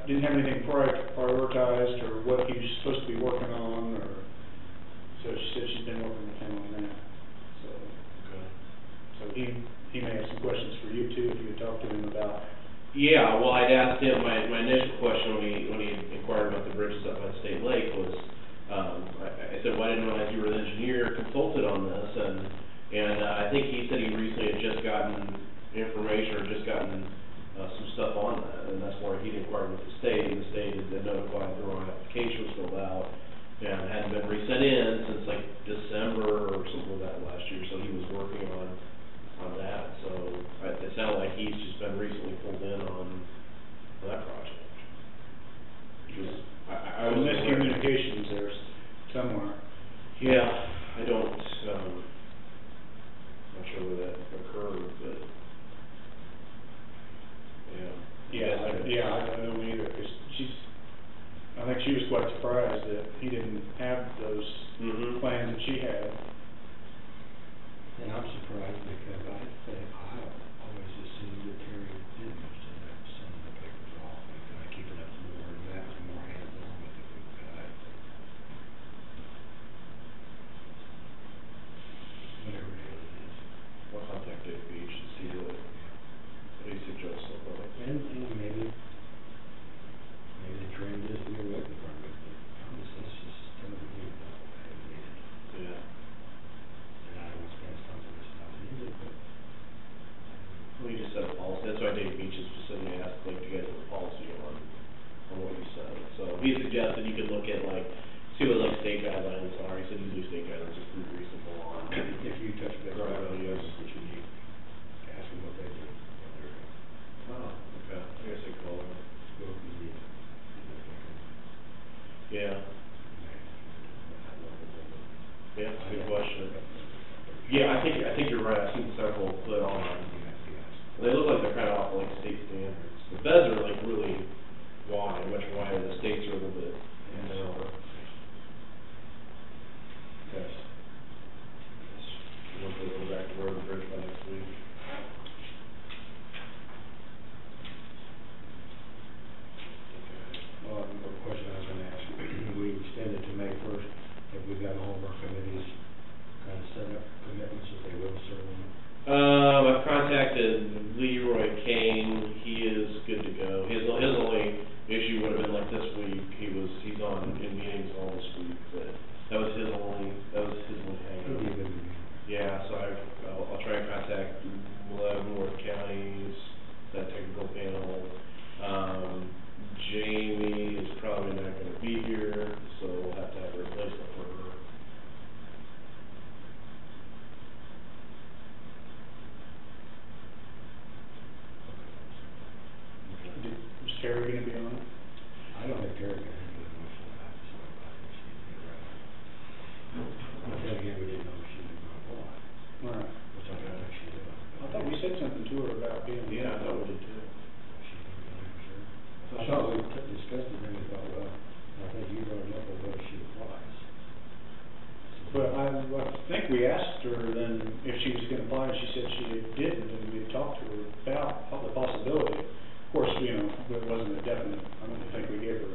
Speaker 1: didn't have anything prioritized or what he was supposed to be working on, or, so she said she's been working with him on that, so.
Speaker 4: Okay.
Speaker 1: So he may have some questions for you too, if you had talked to him about.
Speaker 4: Yeah, well, I'd asked him, my initial question when he inquired about the bridges up on State Lake was, I said, well, I didn't realize you were the engineer consulted on this, and I think he said he recently had just gotten information, or just gotten, some stuff on that, and that's why he'd inquired with the state, and the state had notified the wrong application was filled out, and hadn't been resent in since like December or something like that last year, so he was working on that, so it sounded like he's just been recently pulled in on that project. Because I was
Speaker 1: Miscommunications there somewhere.
Speaker 4: Yeah, I don't, not sure where that occurred, but, yeah.
Speaker 1: I don't know either, 'cause I think she was quite surprised that he didn't have those
Speaker 4: Mm-hmm.
Speaker 1: plans that she had.
Speaker 2: And I'm surprised because I always assumed that Terry did most of that, some of the papers off, and kind of keeping up more and that, more hands-on with the guy. Whatever it is.
Speaker 4: I'll contact Dave Beach and see what he suggests.
Speaker 2: And maybe the trend is to be away from it, but honestly, it's just telling me about what I needed.
Speaker 4: Yeah.
Speaker 2: And I don't want to spend something that's not needed, but.
Speaker 4: We just set a policy, that's why Dave Beach is specifically asked, like, to get a policy on what you said. So he suggested you could look at, like, see what, like, state guidelines are. He said usually state guidelines are pretty reasonable on.
Speaker 2: If you touch base with
Speaker 4: Right,
Speaker 2: them,
Speaker 4: yes.
Speaker 2: that's what you need. Ask them what they do, what they're doing.
Speaker 4: Oh, okay, I guess I call him.
Speaker 2: Go if you need.
Speaker 4: Yeah, yeah, that's a good question. Yeah, I think you're right, I've seen several put on. They look like they're kind of off like state standards. The beds are like really wide, much wider, the states are a little bit narrower. Yes. We'll go back to Road and Bridge by next week.
Speaker 2: Well, the question I was gonna ask, we extended to May 1st, have we got all of our committees kind of set up commitments that they will serve on?
Speaker 4: I've contacted Leroy Kane, he is good to go. His only issue would have been like this week, he's on in meetings all this week, but that was his only
Speaker 2: He'll be
Speaker 4: hang-up.
Speaker 2: good with me.
Speaker 4: Yeah, so I'll try and contact 11 North counties, that technical panel. Jamie is probably not gonna be here, so we'll have to have a replacement for her.
Speaker 1: Is Terry gonna be on?
Speaker 2: I don't think Terry can handle it most of the time, so I think she needs to get around. But then again, we didn't know she was gonna apply,
Speaker 1: Right.
Speaker 2: which I don't think she did.
Speaker 1: I thought we said something to her about being.
Speaker 4: Yeah, I thought we did too.
Speaker 2: She's gonna be on for sure. I thought we discussed it, and we thought, well, I think you brought it up, but what if she applies?
Speaker 1: But I think we asked her then if she was gonna apply, and she said she didn't, and we had talked to her about the possibility. Of course, you know, it wasn't a definite, I don't think we gave her.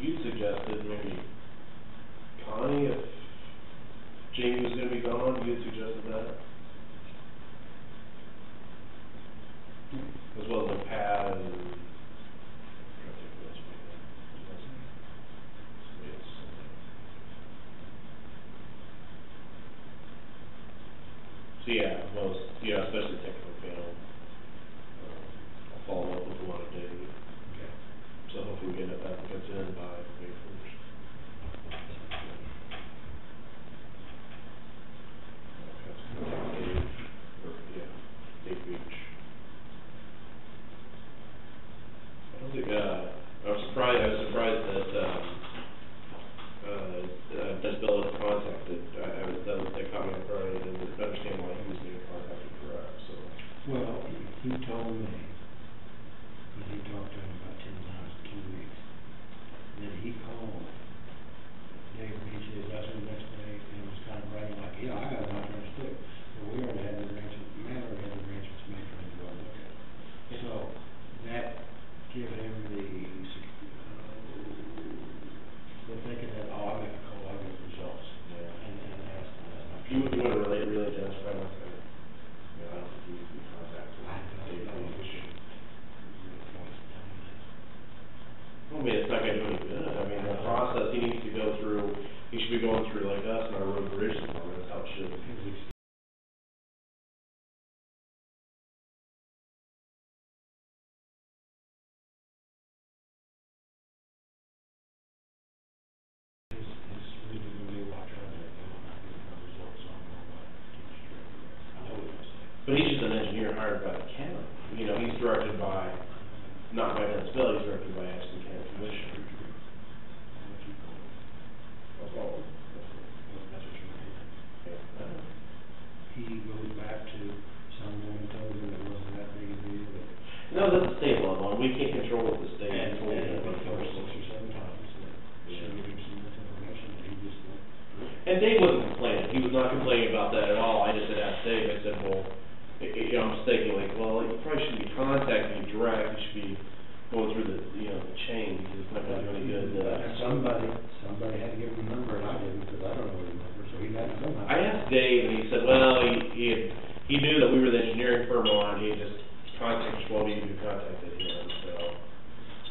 Speaker 4: You suggested maybe Connie, if Jamie was gonna be gone, you had suggested that? As well as like Pat and. I'm trying to think who else we had. Somebody else. So yeah, most, especially technical panel. I'll follow up with one day.
Speaker 2: Okay.
Speaker 4: So hopefully we get enough applicants in by May 1st. Dave Beach. I don't think, I was surprised that, Desbella was contacted. That caught me off guard, I didn't understand why he was being contacted for us, so.
Speaker 2: Well, he told me, because he talked to him about 10 times in 2 weeks, that he called
Speaker 4: going through like us and our road and bridge department, that's how it should. But he's just an engineer hired by the county. You know, he's directed by, not by Dennis Bill, he's directed by Aston County Commission.
Speaker 2: He goes back to someone told him it wasn't that big a deal.
Speaker 4: No, that's the state law, and we can't control what the state is.
Speaker 2: And it went over 6 or 7 times, showed him some information, and he just went.
Speaker 4: And Dave wasn't complaining, he was not complaining about that at all, I just had asked Dave, I said, well, you know, I'm just thinking like, well, you probably shouldn't be contacting you direct, you should be going through the, you know, the chain, because it's not gonna do any good.
Speaker 2: And somebody had to give him a number, and I didn't, because I don't know his number, so he had to know.
Speaker 4: I asked Dave, and he said, well, he knew that we were the engineering firm on, he just contacted, well, he contacted him, so.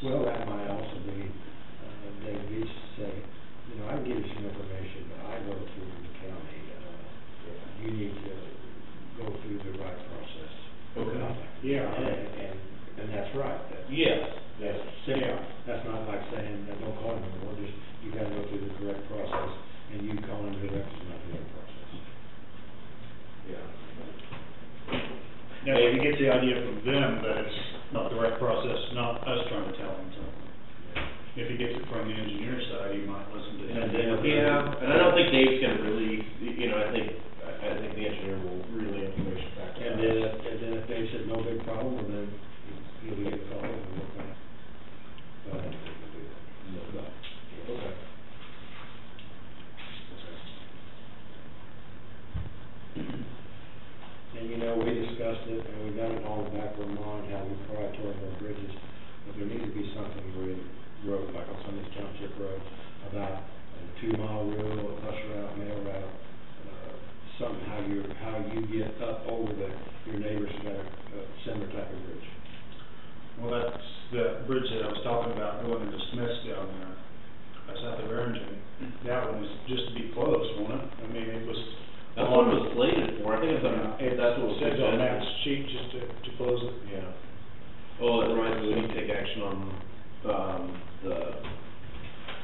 Speaker 2: Well, that might also be, Dave Beach say, you know, I can give you some information, but I go through the county, you need to go through the right process.
Speaker 4: Okay.
Speaker 1: Yeah.
Speaker 2: And that's right.
Speaker 4: Yes.
Speaker 2: That's simple. That's not like saying, don't call him anymore, just, you gotta go through the correct process, and you call him direct is not the right process.
Speaker 4: Yeah.
Speaker 1: Now, he gets the idea from them that it's not the right process, not us trying to tell him something. If he gets it from the engineer side, he might listen to him.
Speaker 4: Yeah, and I don't think Dave's gonna really, you know, I think the engineer will relay information back to us.
Speaker 2: And then if they said no big problem, well, then he'll get a call and we'll kind of,
Speaker 4: Okay.
Speaker 2: And you know, we discussed it, and we got it all back in mind, how we prioritize our bridges, but there needs to be something where we wrote, like on some of these township roads, about a 2-mile rule, a bus route, mail route, something how you get up over your neighbor's got a similar type of bridge.
Speaker 1: Well, that's the bridge that I was talking about going into Smith's down there, south of Barrington. That one was just to be close, wasn't it? I mean, it was.
Speaker 4: That's what it was slated for, I think it's on, that's what it was
Speaker 1: says on that
Speaker 4: suggested.
Speaker 1: sheet just to close it.
Speaker 4: Yeah. Oh, that reminds me, we need to take action on, the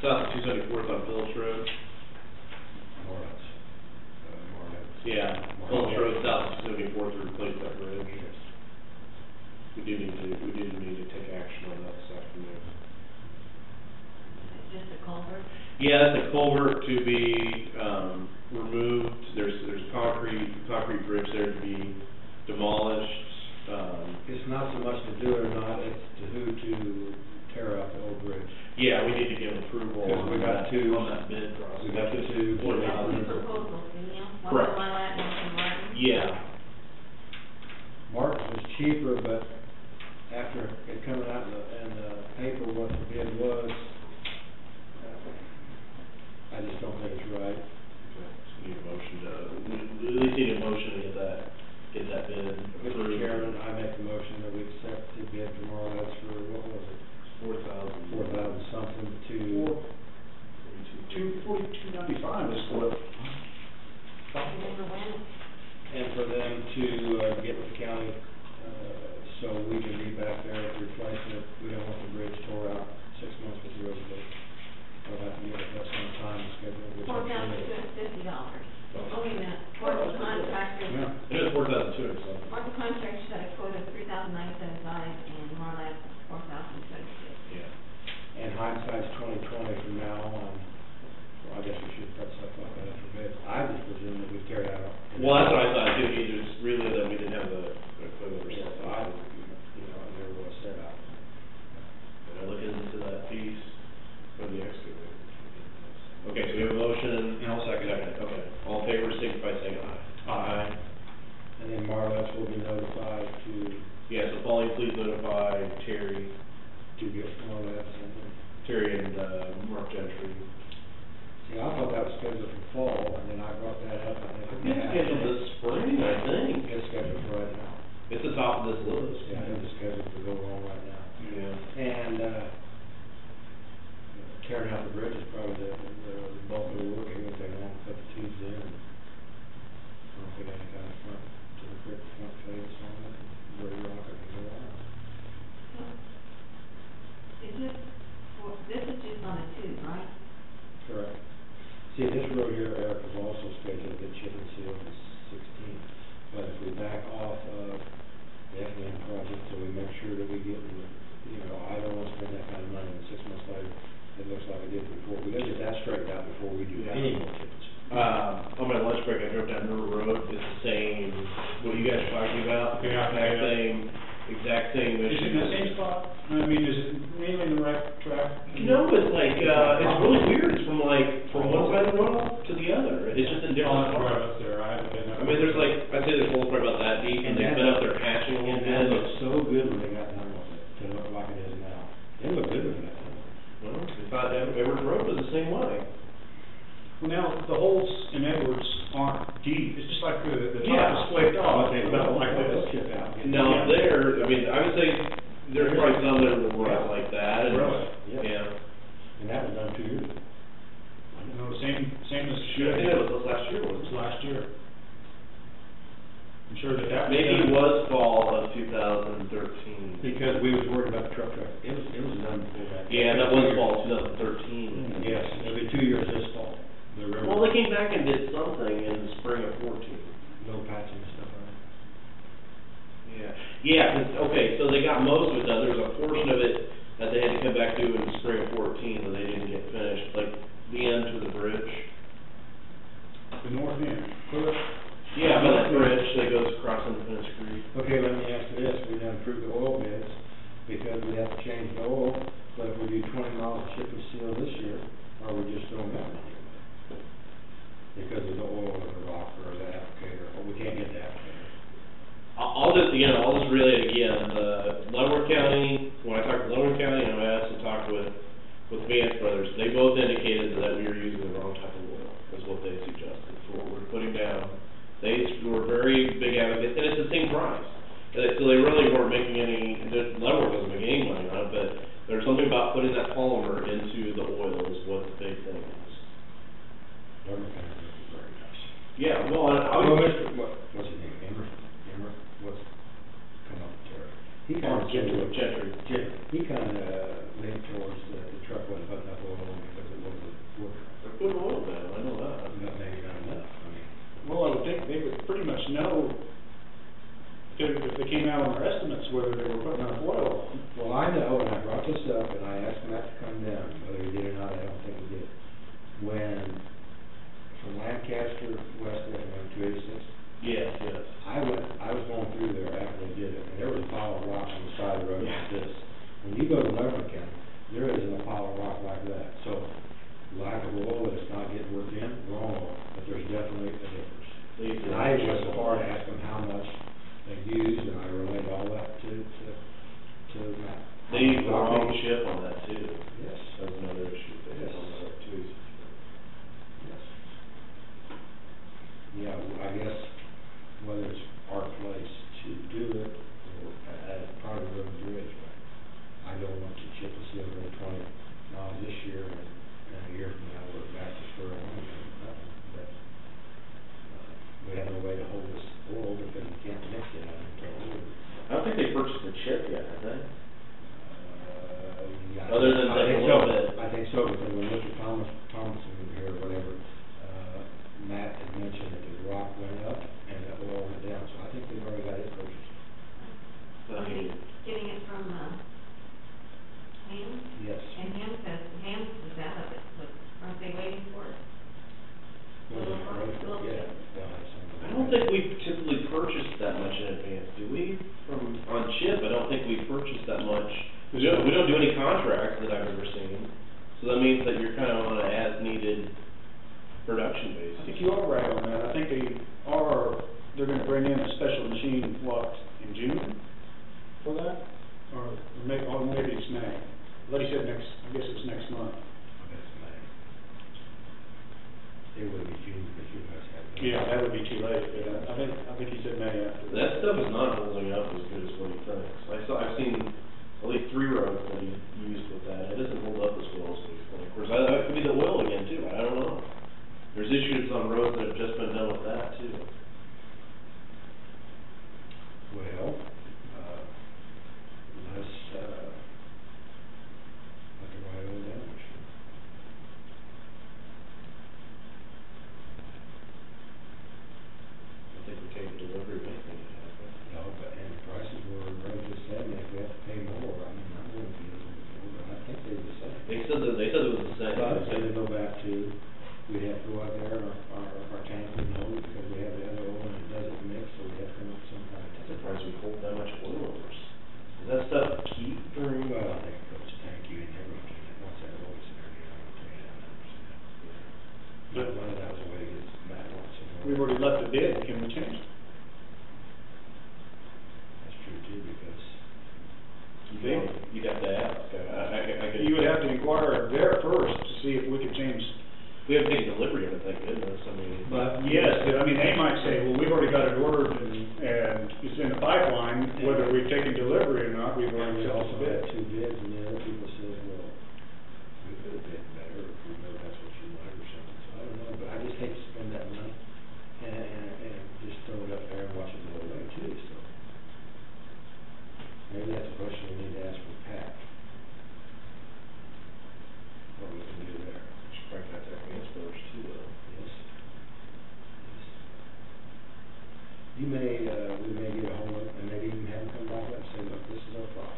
Speaker 4: south of 274th on Phillips Road.
Speaker 2: More or less.
Speaker 4: Yeah, Phillips Road south of 274th to replace that bridge. We do need to take action on that this afternoon.
Speaker 3: Just a culvert.
Speaker 4: Yeah, that's a culvert to be, removed, there's concrete bridge there to be demolished,
Speaker 2: It's not so much to do it or not, it's to who to tear out the old bridge.
Speaker 4: yeah, we need to give approval
Speaker 2: Because
Speaker 4: on
Speaker 2: we got
Speaker 4: that,
Speaker 2: two-
Speaker 4: on that bid process.
Speaker 2: we got the two-
Speaker 3: Two proposals, you know, one
Speaker 4: Correct.
Speaker 3: from Lilac, one from Martin.
Speaker 4: Yeah,
Speaker 2: Martin was cheaper, but after it coming out in the paper what the bid was, I just don't think it's right.
Speaker 4: okay, so we need a motion to, we at least need a motion to get that bid
Speaker 2: Mr.
Speaker 4: approved.
Speaker 2: Chairman, I make the motion that we accept the bid tomorrow, that's for, what was it? 4,000 something to,
Speaker 1: $242.95 is what.
Speaker 2: and for them to, get with the county, so we can be back there replacing it. We don't want the bridge tore out 6 months with the road bridge. We'll have to give it that some time schedule. which I'm sure they-
Speaker 3: $4,250. Oh, wait a minute, Martin contractor,
Speaker 1: Yeah.
Speaker 4: It is 4,200 something.
Speaker 3: Martin contractor had a quote of $3,975 and Marlac $4,250.
Speaker 4: Yeah.
Speaker 2: And hindsight's 20/20 from now on. Well, I guess we should put stuff like that for bid. I just presume that we carry that out.
Speaker 4: Well, that's what I thought too, either it's really that we didn't have the equipment or
Speaker 2: Yeah, so
Speaker 4: something.
Speaker 2: I, you know, I never was set out.
Speaker 4: And I look into that piece for the excavator. Okay, so we have a motion.
Speaker 1: And I'll second it.
Speaker 4: Okay, all in favor, signify by saying aye. Aye.
Speaker 2: And then Marletts will be notified
Speaker 4: Yeah, so Pauline, please notify Terry
Speaker 2: to get Marletts and,
Speaker 4: Mark Gentry.
Speaker 2: see, I thought that was scheduled for fall, and then I brought that up, I think.
Speaker 4: It's scheduled this spring, I think.
Speaker 2: It's scheduled for right now.
Speaker 4: It's the top of this list.
Speaker 2: Yeah, it's scheduled to go on right now.
Speaker 4: Yeah.
Speaker 2: And, tearing out the bridge is probably the bulk of the work, even if they See, this road here, Eric, was also scheduled to get chip and sealed the 16th. But if we back off of the FDM project, so we make sure that we get, I don't want to spend that kind of money, and 6 months later, it looks like it did before. We gotta get that straightened out before we do any more chip and seal.
Speaker 4: On my lunch break, I drove down River Road, it's the same, what you guys are talking about,
Speaker 1: Yeah,
Speaker 4: exact same
Speaker 1: Is
Speaker 4: issue.
Speaker 1: it in the same spot? I mean, is it mainly in the right track?
Speaker 4: No, it's like, it's really weird, it's from one side of the road to the other, it's just in different
Speaker 1: Right
Speaker 4: spots.
Speaker 1: up there, I haven't been up.
Speaker 4: I mean, there's I'd say there's holes probably about that deep, and they've been up there patching a little
Speaker 2: And that
Speaker 4: bit.
Speaker 2: looked so good when they got done with it, to look like it is now. It looked good when that time.
Speaker 4: Well, I thought Edward Road was the same way.
Speaker 1: Well, now, the holes in Edwards aren't deep, it's just like the top
Speaker 4: Yeah.
Speaker 1: is flaked off,
Speaker 2: But they
Speaker 1: about
Speaker 2: look
Speaker 1: like
Speaker 2: they'll
Speaker 1: this.
Speaker 2: chip out.
Speaker 4: Now, there, I mean, I would say, there's probably some that were rough like that, and,
Speaker 1: Really?
Speaker 4: yeah.
Speaker 2: And that was done 2 years ago.
Speaker 1: No, same as.
Speaker 4: I think that was last year,
Speaker 1: It
Speaker 4: wasn't
Speaker 1: was
Speaker 4: it?
Speaker 1: last year. I'm sure that was
Speaker 4: Maybe it
Speaker 1: done.
Speaker 4: was fall of 2013.
Speaker 2: Because we was worried about the truck traffic. It was done before that.
Speaker 4: Yeah, that was fall 2013.
Speaker 2: Yes, it'll be 2 years this fall. The river.
Speaker 4: Well, they came back and did something in the spring of 14.
Speaker 2: No patching and stuff like that.
Speaker 4: Yeah, 'cause, okay, so they got most of it done, there was a portion of it that they had to come back to in the spring of 14 that they didn't get finished, like the end to the bridge.
Speaker 1: The north end, correct?
Speaker 4: Yeah, by that bridge that goes across into Finn's Creek.
Speaker 2: Okay, let me ask you this, we done approved the oil bids, because we have to change the oil, but if we do 20 miles chip and seal this year, are we just throwing that money away? Because of the oil or the rock or the applicator, or we can't get the applicator.
Speaker 4: I'll just relay it again, Leavenworth County, when I talked to Leavenworth County, and I asked to talk with Vance Brothers, they both indicated that we were using the wrong type of oil, is what they suggested for what we're putting down. They were very big advocates, and it's the same price. So they really weren't making Leavenworth wasn't making any money on it, but there's something about putting that polymer into the oil is what the big thing is.
Speaker 2: Leavenworth County is very nice.
Speaker 4: Yeah, well, I
Speaker 2: Well,
Speaker 4: would.
Speaker 2: what's his name, Emmer, what's, come up, Terry? He kinda
Speaker 4: Gentry.
Speaker 2: He kinda leaned towards the truck wasn't putting enough oil on because it wasn't working.
Speaker 4: They're putting oil down, I know that.
Speaker 2: Not maybe not enough, I mean.
Speaker 1: Well, I would think they would pretty much know if they came out on their estimates whether they were putting enough oil.
Speaker 2: Well, I know, and I brought this up, and I asked Matt to come down, whether he did or not, I don't think he did. When, from Lancaster west of 286,
Speaker 4: Yes.
Speaker 2: I was going through there after they did it, and there was a pile of rocks on the side of the road like this. When you go to Leavenworth County, there isn't a pile of rock like that, so lack of oil, that it's not getting worked in, wrong oil, but there's definitely a difference. And I went so far to ask them how much they used, and I relayed all that to Matt.
Speaker 4: They used the wrong chip on that too.
Speaker 2: Yes.
Speaker 4: That's another issue they had on that too.
Speaker 2: Yes. Yeah, well, I guess whether it's our place to do it or as part of the road bridge, I don't want to chip and seal road 20 miles this year and a year from now we're back to square one. But we have no way to hold this oil because we can't mix it until
Speaker 4: I don't think they purchased the chip yet, have they?
Speaker 2: yeah,
Speaker 4: Other than
Speaker 2: I
Speaker 4: that
Speaker 2: think
Speaker 4: a
Speaker 2: so.
Speaker 4: little bit.
Speaker 2: I think so, because when Mr. Thomason was here or whatever, Matt had mentioned that the rock went up and the oil went down, so I think they've already got it purchased.
Speaker 3: Are they getting it from, Ham?
Speaker 2: Yes.
Speaker 3: And Ham says, Ham is out of it, but aren't they waiting for it?
Speaker 2: Well, yeah, they'll have some.
Speaker 4: I don't think we typically purchase that much in advance, do we? On chip, I don't think we purchase that much. We don't do any contracts that I've ever seen. So that means that you're kind of on an as-needed production
Speaker 1: I
Speaker 4: basis.
Speaker 1: think you are right on that. I think they're gonna bring in a special machine, in June for that? Or maybe it's May. I thought he said I guess it's next month.
Speaker 2: That's May. It would be June, because you guys have.
Speaker 1: Yeah, that would be too late, but I think he said May after.
Speaker 4: That stuff is not holding up as good as what he thinks. I've seen at least 3 roads that he used with that. It doesn't hold up as well as he's think. Of course, that could be the oil again too, I don't know. There's issues on roads that have just been done with that too.
Speaker 2: Well, let's, let the right oil down.
Speaker 1: let the bid, can we change it?
Speaker 2: That's true too, because
Speaker 4: You'd have to ask, I could.
Speaker 1: You would have to inquire there first to see if we could change.
Speaker 4: We haven't taken delivery of it, thank goodness, I mean.
Speaker 2: But
Speaker 1: Yes, I mean, they might say, well, we've already got it ordered and it's in the pipeline, whether we've taken delivery or not, we've
Speaker 2: And
Speaker 1: already
Speaker 2: we
Speaker 1: accepted
Speaker 2: also
Speaker 1: the
Speaker 2: had
Speaker 1: bid.
Speaker 2: 2 bids, and the other people said, well, we could have bid better if we know that's what you wanted or something, so I don't know, but I just hate to spend that money and just throw it up there and watch it go away too, so. Maybe that's a question we need to ask for Pat. What we can do there.
Speaker 4: Should probably contact Vance Brothers too, though.
Speaker 2: Yes. You may, we may get a hold of, and maybe even have them come back up and say, look, this is our problem.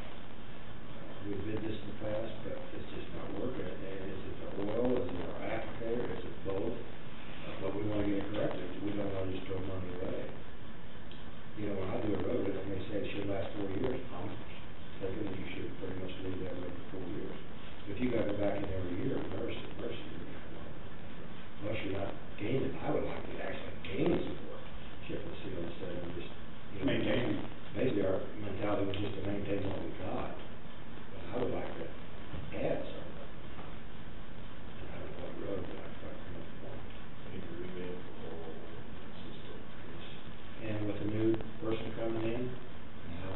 Speaker 2: We bid this in the past, but it's just not working, and is it the oil, is it our applicator, is it both? But we wanna get it corrected, we don't wanna just throw money away. You know, when I do a road, and they say it should last 4 years, I'm thinking that you should pretty much leave that road for 4 years. If you gotta go back in every year, mercy, you're gonna have a lot. Unless you're not gaining, I would like to actually gain some work, chip and seal instead of just, you know.
Speaker 1: Maintain.
Speaker 2: Basically, our mentality was just to maintain what we got, but I would like to add something. And I don't know what road, but I'd like to come up with one.
Speaker 4: I need to revamp the whole system.
Speaker 2: And with the new person coming in, now,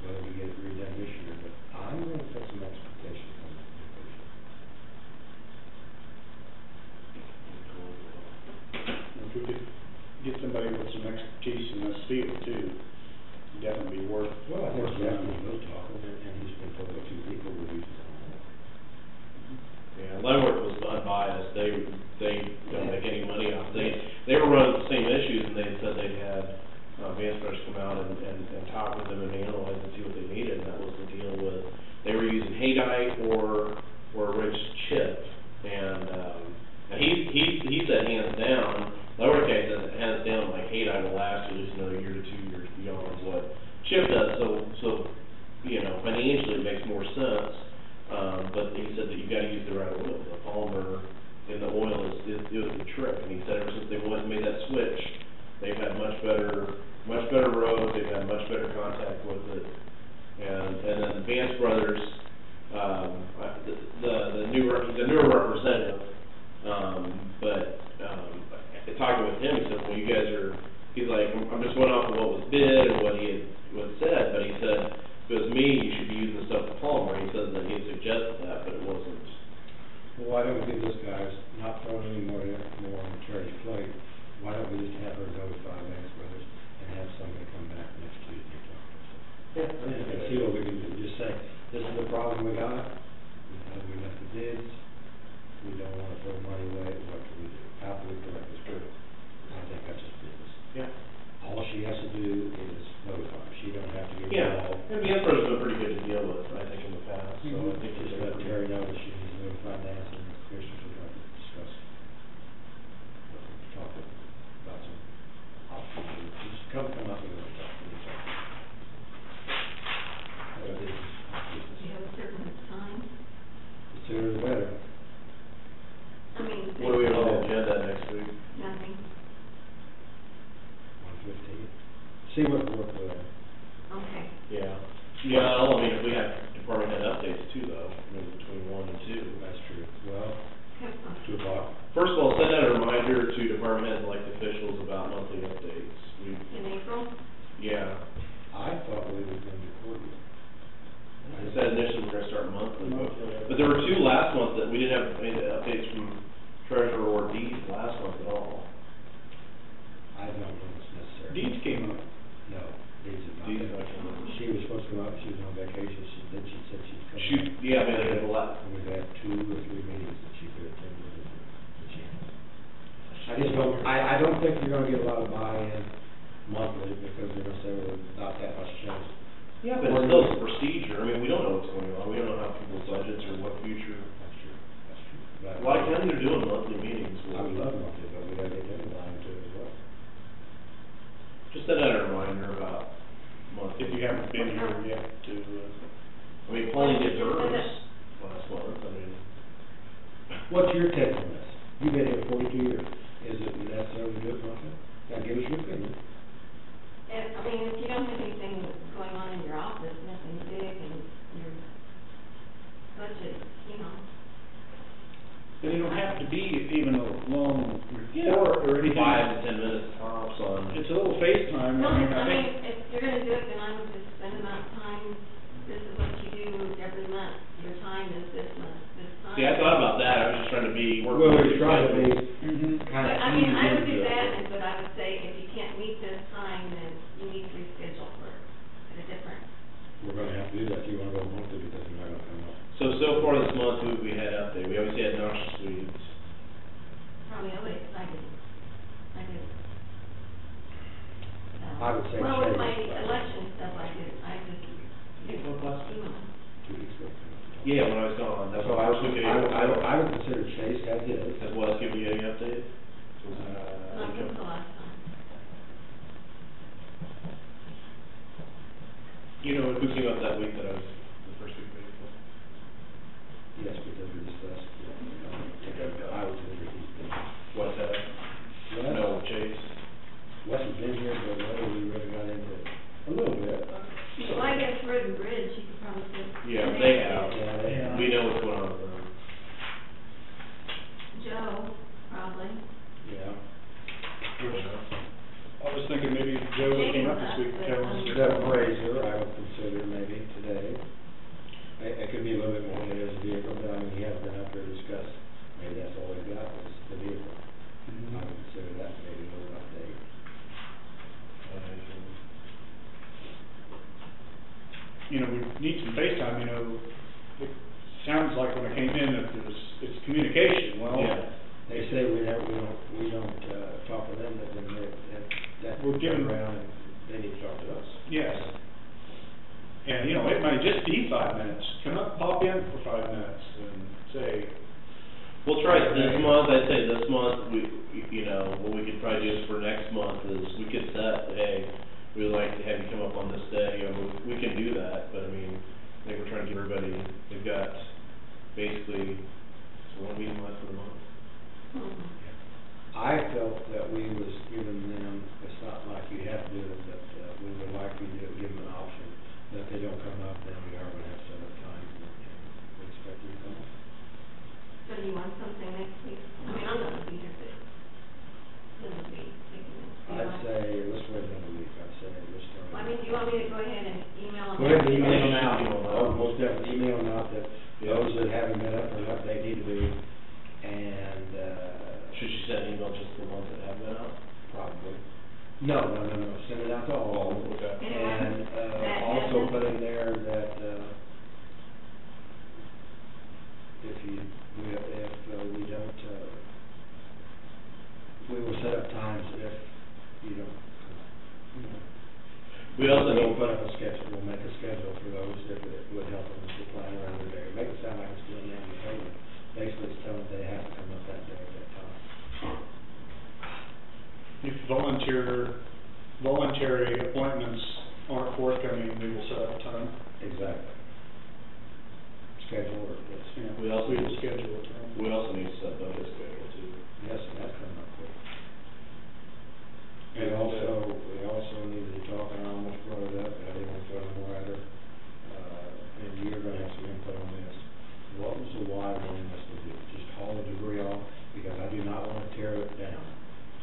Speaker 2: whether we get it redone this year, but I'm gonna put some expectations on that new person.
Speaker 1: If we could get somebody with some expertise in this field too, it'd definitely be worth.
Speaker 2: Well, I think
Speaker 1: worth
Speaker 2: Jeff
Speaker 1: doing.
Speaker 2: was talking, and he's been told by 2 people who use it.
Speaker 4: Yeah, Leavenworth was unbiased, they don't make any money off, they were running the same issues, and they had said they had, Vance Brothers come out and talk with them and analyze and see what they needed, and that was the deal with, they were using haydite or rich chip, and he said hands down, Leavenworth guy said hands down, like haydite will last at least another year to 2 years beyond what chip does, so, you know, financially it makes more sense. But he said that you gotta use the right oil, the polymer in the oil is the trick, and he said ever since they made that switch, they've had much better roads, they've had much better contact with it, and then Vance Brothers, he's a newer representative, but, talking with him, he said, well, you guys he's like, I'm just going off of what was bid and what he had said, but he said, if it was me, you should be using stuff with polymer. He said that he had suggested that, but it wasn't.
Speaker 2: Well, why don't we give this guys, not throwing any more on Terry's plate, why don't we just have her notify Vance Brothers and have somebody come back next Tuesday and talk to us?
Speaker 4: Yeah.
Speaker 2: And see what we can do, just say, this is the problem we got, we left the bids, we don't wanna throw money away, what can we do? How can we correct this problem? I think that's just business.
Speaker 4: Yeah.
Speaker 2: All she has to do is notify, she don't have to get
Speaker 4: Yeah,
Speaker 2: involved.
Speaker 4: and Vance Brothers has been pretty good to deal with, I think, in the past, so I think
Speaker 2: Just
Speaker 4: he's
Speaker 2: let
Speaker 4: got
Speaker 2: Terry know that she needs to notify Nancy and the commissioners would like to discuss, talk about some options, just come up with a talk, anytime.
Speaker 3: Do you have a certain time?
Speaker 2: The sooner the better.
Speaker 3: I mean.
Speaker 4: What do we have on the agenda next week?
Speaker 3: Nothing.
Speaker 2: 1:15. See what work with her.
Speaker 3: Okay.
Speaker 4: Yeah. Yeah, I mean, if we have department head updates too, though, I mean, between 1 and 2.
Speaker 2: That's true. Well,
Speaker 3: Have fun.
Speaker 2: 2 o'clock.
Speaker 4: First of all, send out a reminder to department heads and elected officials about monthly updates.
Speaker 3: In April?
Speaker 4: Yeah.
Speaker 2: I thought we were going to record it.
Speaker 4: I said initially we're gonna start monthly, but there were 2 last month that we didn't have any updates from treasurer or deeds last month at all.
Speaker 2: I don't know if it's necessary.
Speaker 1: Deeds came up.
Speaker 2: No, Deeds is not.
Speaker 4: Deeds not coming up.
Speaker 2: She was supposed to come up, she was on vacation, she said she'd come.
Speaker 4: Shoot, yeah, I mean, they had a lot.
Speaker 2: And we've had 2 or 3 meetings that she could attend with, but she hasn't. I just don't, I don't think you're gonna get a lot of buy-in monthly, because they're gonna say, well, not that much change.
Speaker 4: Yeah, but it's still a procedure, I mean, we don't know what's going on, we don't know how people's budgets or what future.
Speaker 2: That's true, that's true.
Speaker 4: A
Speaker 2: But
Speaker 4: lot of counties are doing monthly meetings.
Speaker 2: I would love monthly, but we gotta get them aligned to it as well.
Speaker 4: Just send out a reminder about monthly.
Speaker 1: If you haven't been here yet to,
Speaker 4: I mean, Pauline did hers last month, I mean.
Speaker 2: What's your take on this? You've been here 42 years. Is it necessary to do it monthly?
Speaker 1: a long report or anything.
Speaker 4: 5 to 10 minutes tops on.
Speaker 1: It's a little FaceTime,
Speaker 3: No,
Speaker 1: I mean,
Speaker 3: I
Speaker 1: I
Speaker 3: mean,
Speaker 1: think,
Speaker 3: if you're gonna do it, then I would just spend amount of time, this is what you do every month, your time is this month, this time.
Speaker 4: See, I thought about that, I was just trying to be.
Speaker 2: Well, we try to be
Speaker 1: Mhm.
Speaker 2: kind
Speaker 3: But,
Speaker 2: of.
Speaker 3: I mean, I would do that, but I would say if you can't meet this time, then you need to reschedule for a different.
Speaker 2: We're gonna have to do that if you wanna go monthly, because we're not gonna come up.
Speaker 4: So far this month, who have we had out there? We obviously had Noxious Weeds.
Speaker 3: Probably nobody, I didn't.
Speaker 2: I would say
Speaker 3: Well, with
Speaker 2: Chase,
Speaker 3: my
Speaker 2: but-
Speaker 3: election stuff, I just, email.
Speaker 2: 2 weeks ago.
Speaker 4: Yeah, when I was gone,
Speaker 2: That's
Speaker 4: that's
Speaker 2: all
Speaker 4: what
Speaker 2: I
Speaker 4: I
Speaker 2: would,
Speaker 4: was looking
Speaker 2: I would consider Chase as is.
Speaker 4: Has Wes given you any update?
Speaker 3: Not since the last time.
Speaker 4: You know, who came up that week that I was, the first week of April?
Speaker 2: Yes, because we discussed, I was in the East End.
Speaker 4: Wes had?
Speaker 2: Wes?
Speaker 4: No, Chase.
Speaker 2: Wes has been here, but whether we really got into it, a little bit.
Speaker 3: Well, I guess Road and Bridge, you could probably say.
Speaker 4: Yeah, they have.
Speaker 2: Yeah, they have.
Speaker 4: We know what's going on with them.
Speaker 3: Joe, probably.
Speaker 2: Yeah.
Speaker 1: I was thinking maybe Joe came up this week to tell us.
Speaker 2: Jeff Fraser, I would consider maybe today. It could be a little bit more than his vehicle, but I mean, he hasn't been up there to discuss, maybe that's all he's got is the vehicle. I would consider that maybe a little update.
Speaker 1: You know, we need some FaceTime, you know, it sounds like when I came in that it's communication, well.
Speaker 4: Yeah.
Speaker 2: They say we don't talk to them, but then that
Speaker 1: We're given-
Speaker 2: turn around and they need to talk to us.
Speaker 1: Yes. And, you know, it might just be 5 minutes, come up, pop in for 5 minutes and say,
Speaker 4: We'll try it this month, I'd say this month, you know, what we could probably do is for next month is, we could set, hey, we'd like to have you come up on this day, you know, we can do that, but I mean, I think we're trying to give everybody, they've got basically, it's 1 meeting left for the month.
Speaker 2: I felt that we was giving them, it's not like you have to do it, but we would like you to give them an option, that if they don't come up, then we are gonna have to set up times and we expect you to come up.
Speaker 3: So do you want something next week? I mean, I'm not gonna be here, but this will be taking this. Do you
Speaker 2: I'd
Speaker 3: want-
Speaker 2: say, let's wait another week, I'd say, let's start.
Speaker 3: Well, I mean, do you want me to go ahead and email them?
Speaker 2: Go ahead and email them
Speaker 4: Yeah,
Speaker 2: out,
Speaker 4: email them out.
Speaker 2: oh, most definitely email them out, that
Speaker 4: Yeah.
Speaker 2: those that haven't been up or up, they need to be, and,
Speaker 4: Should you send an email just to the ones that have been out?
Speaker 2: probably. No, send it out to all.
Speaker 4: Okay.
Speaker 2: And,
Speaker 3: That
Speaker 2: also
Speaker 3: message?
Speaker 2: put in there that, if we don't, we will set up times if you don't,
Speaker 4: We also
Speaker 2: We'll
Speaker 4: need,
Speaker 2: put up a schedule, we'll make a schedule for those if it would help them to plan around their day. Make it sound like it's doing that in the paper. Basically, it's telling them they have to come up that day at that time.
Speaker 1: if voluntary appointments aren't forthcoming, we will set up time.
Speaker 2: Exactly. Schedule or, yes.
Speaker 1: Yeah,
Speaker 4: We also-
Speaker 1: we will schedule a time.
Speaker 4: we also need to set budget schedule too.
Speaker 2: Yes, and that's coming up quick.
Speaker 1: And,
Speaker 2: We also needed to talk, and I almost brought it up, but I didn't want to throw it more at her. And you're gonna have some input on this. What was the why wanting us to do? Just haul the debris off, because I do not want to tear it down.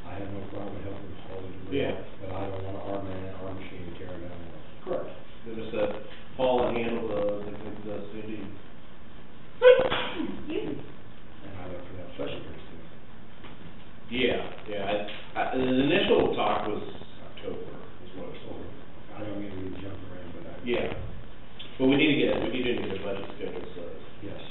Speaker 2: I have no problem helping haul the debris
Speaker 4: Yeah.
Speaker 2: off, but I don't want our machine to tear it down.
Speaker 1: Correct.
Speaker 4: They just said, haul and handle the CD.
Speaker 2: And I look for that special pretty soon.
Speaker 4: Yeah, the initial talk was October, is what it was.
Speaker 2: I don't mean to jump around, but I.
Speaker 4: Yeah, but we need to get a budget schedule set.
Speaker 2: Yes.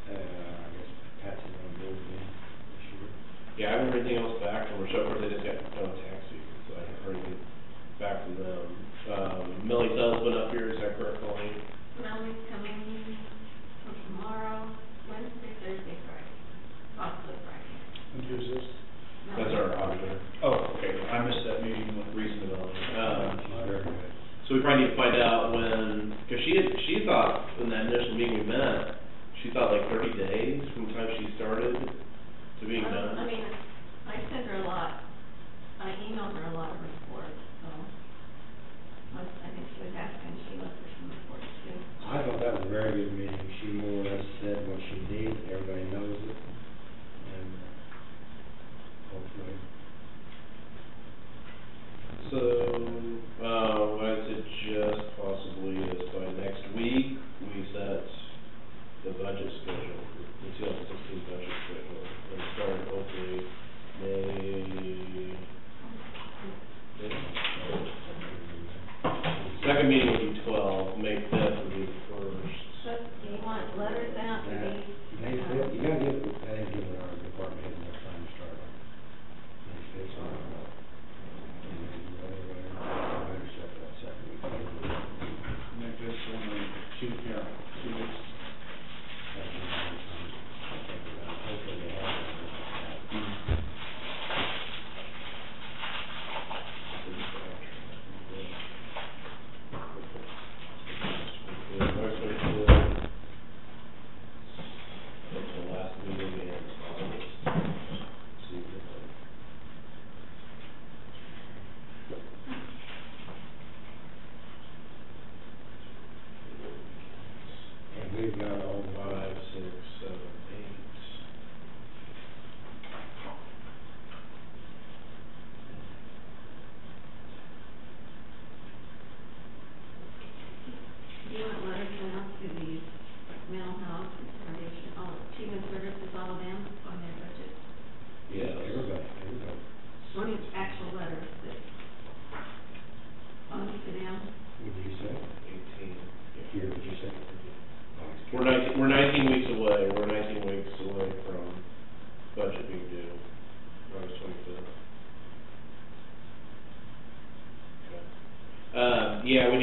Speaker 2: I guess Pat's on board again this year.
Speaker 4: Yeah, I haven't heard anything else back from her, so of course they just got done with tax season, so I haven't heard anything back from them. Millie Sell's been up here, is that correct, Colleen?
Speaker 3: Melanie's coming tomorrow, Wednesday, Thursday, Friday, possibly Friday.
Speaker 1: And who's this?
Speaker 4: That's our auditor.
Speaker 1: Oh, okay, I missed that meeting with
Speaker 4: Recent development.
Speaker 2: She's very good.
Speaker 4: So we probably need to find out when, because she thought, in that initial meeting we met, she thought like 30 days from the time she started to being done.
Speaker 3: I mean, I sent her a lot, I emailed her a lot of reports, so, I think she was asking, she looked for some reports too.
Speaker 2: I thought that was a very good meeting. She more or less said what she needs, everybody knows it.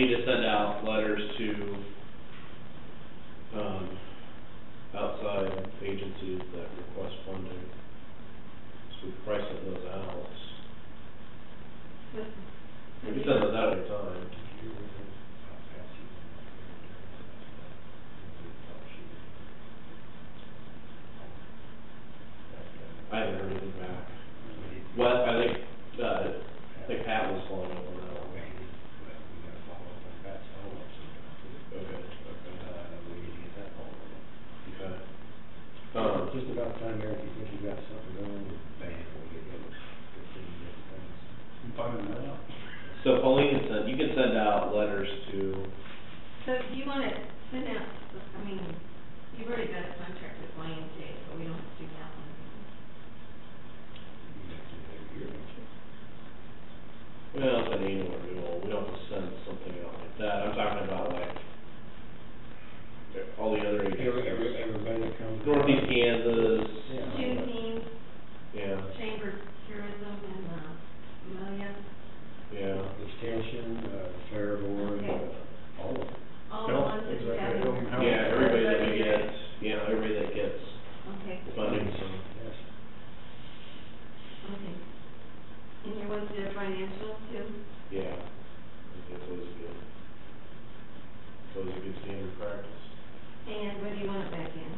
Speaker 4: need to send out letters to, outside agencies that request funding. So we probably send those out. We can send those out every time. I haven't heard anything back. Well, I think Pat was following up on that one. Okay.
Speaker 2: Just about the time, Eric, you think you got something going, bam, we'll get hit with 15 different things.
Speaker 1: I'm finding that out.
Speaker 4: So Pauline can send, you can send out letters to,
Speaker 3: So do you wanna send out, I mean, you've already got a contract with YMCA, so we don't have to do that one.
Speaker 2: You got to do that every year, don't you?
Speaker 4: well, it's an annual renewal, we don't have to send something out like that. I'm talking about like, all the other agencies.
Speaker 2: Everybody that comes.
Speaker 4: Northeast Kansas.
Speaker 2: Yeah.
Speaker 3: Juneteenth,
Speaker 4: Yeah,
Speaker 3: Chamber of Tourism and, Amelia,
Speaker 4: yeah.
Speaker 2: Extension, Fair Board,
Speaker 3: Okay.
Speaker 2: all of them.
Speaker 3: all the
Speaker 1: No,
Speaker 3: ones that you
Speaker 1: exactly.
Speaker 3: have.
Speaker 1: Don't have-
Speaker 4: Yeah, everybody that we get, everybody that gets
Speaker 3: Okay,
Speaker 4: funding, so.
Speaker 2: Yes.
Speaker 3: okay. And you want their financials too?
Speaker 4: Yeah, I think that's always good. It's always a good standard practice.
Speaker 3: And when do you want it back in?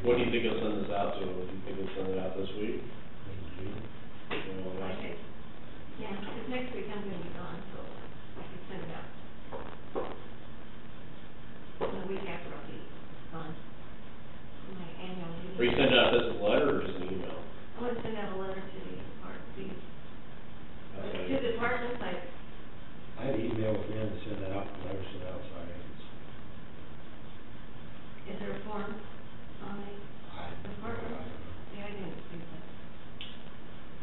Speaker 4: What do you think you'll send this out to? Do you think you'll send it out this week?
Speaker 3: Okay. Yeah, 'cause next week I'm gonna be gone, so I can send it out. And the week after I'll be gone. My annual meeting.
Speaker 4: Are you sending out this as a letter or just an email?
Speaker 3: I want to send out a letter to the departments,
Speaker 4: Okay.
Speaker 3: to the departments, like,
Speaker 2: I had email with them to send out letters to the outside agents.
Speaker 3: is there a form on the department? Yeah, I didn't see that.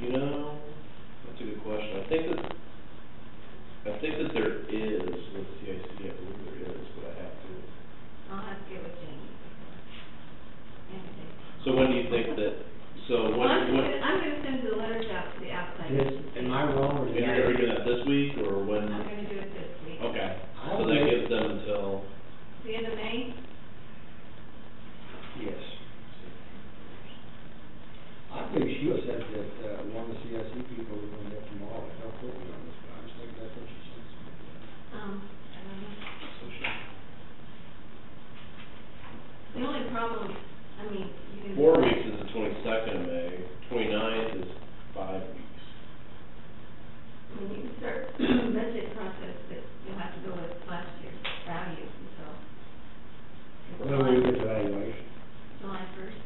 Speaker 4: You know, that's a good question. I think that there is with CIC, I believe there is, but I have to.
Speaker 3: I'll have to get with Jamie.
Speaker 4: So when do you think that, so
Speaker 3: Well, I'm
Speaker 4: when,
Speaker 3: gonna send the letters out to the outside.
Speaker 2: Am I wrong or
Speaker 4: are
Speaker 2: did
Speaker 4: you
Speaker 2: I?
Speaker 4: doing that this week or when?
Speaker 3: I'm gonna do it this week.
Speaker 4: Okay,
Speaker 2: I
Speaker 4: so
Speaker 2: would-
Speaker 4: that gives them until,
Speaker 3: The end of May?
Speaker 2: Yes. I think Sheila said that, one of the CIC people was gonna get tomorrow, they'll put me on this, but I just think that's what she said.
Speaker 3: I don't know. The only problem, I mean, you can.
Speaker 4: 4 weeks is the 22nd of May, 29th is 5 weeks.
Speaker 3: I mean, you can start budget process, but you'll have to go with last year's values until.
Speaker 2: When will we get the valuation?
Speaker 3: July 1st.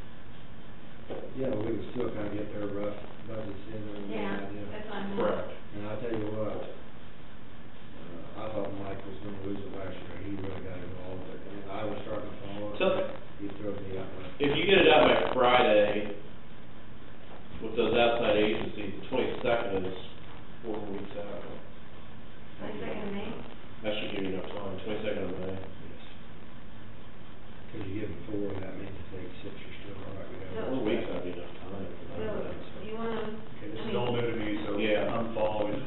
Speaker 2: Yeah, we can still kind of get their rough budgets in and get
Speaker 3: Yeah,
Speaker 2: an idea.
Speaker 3: that's what I'm.
Speaker 4: Correct.
Speaker 2: And I'll tell you what, I thought Mike was gonna lose it last year, he really got involved, but then I was starting to follow it.
Speaker 4: So-
Speaker 2: He threw me out.
Speaker 4: If you get it out by Friday with those outside agencies, the 22nd is 4 weeks out.
Speaker 3: 22nd of May?
Speaker 4: That should give you enough time, 22nd of May.
Speaker 2: Yes. Cause you give them 4, that means if they 6 are still all right, we got.
Speaker 4: 4 weeks, that'd be enough time.
Speaker 3: So, you wanna,
Speaker 1: Okay, this
Speaker 3: I
Speaker 1: is
Speaker 3: mean,
Speaker 1: all new to me, so
Speaker 4: Yeah.
Speaker 1: I'm following.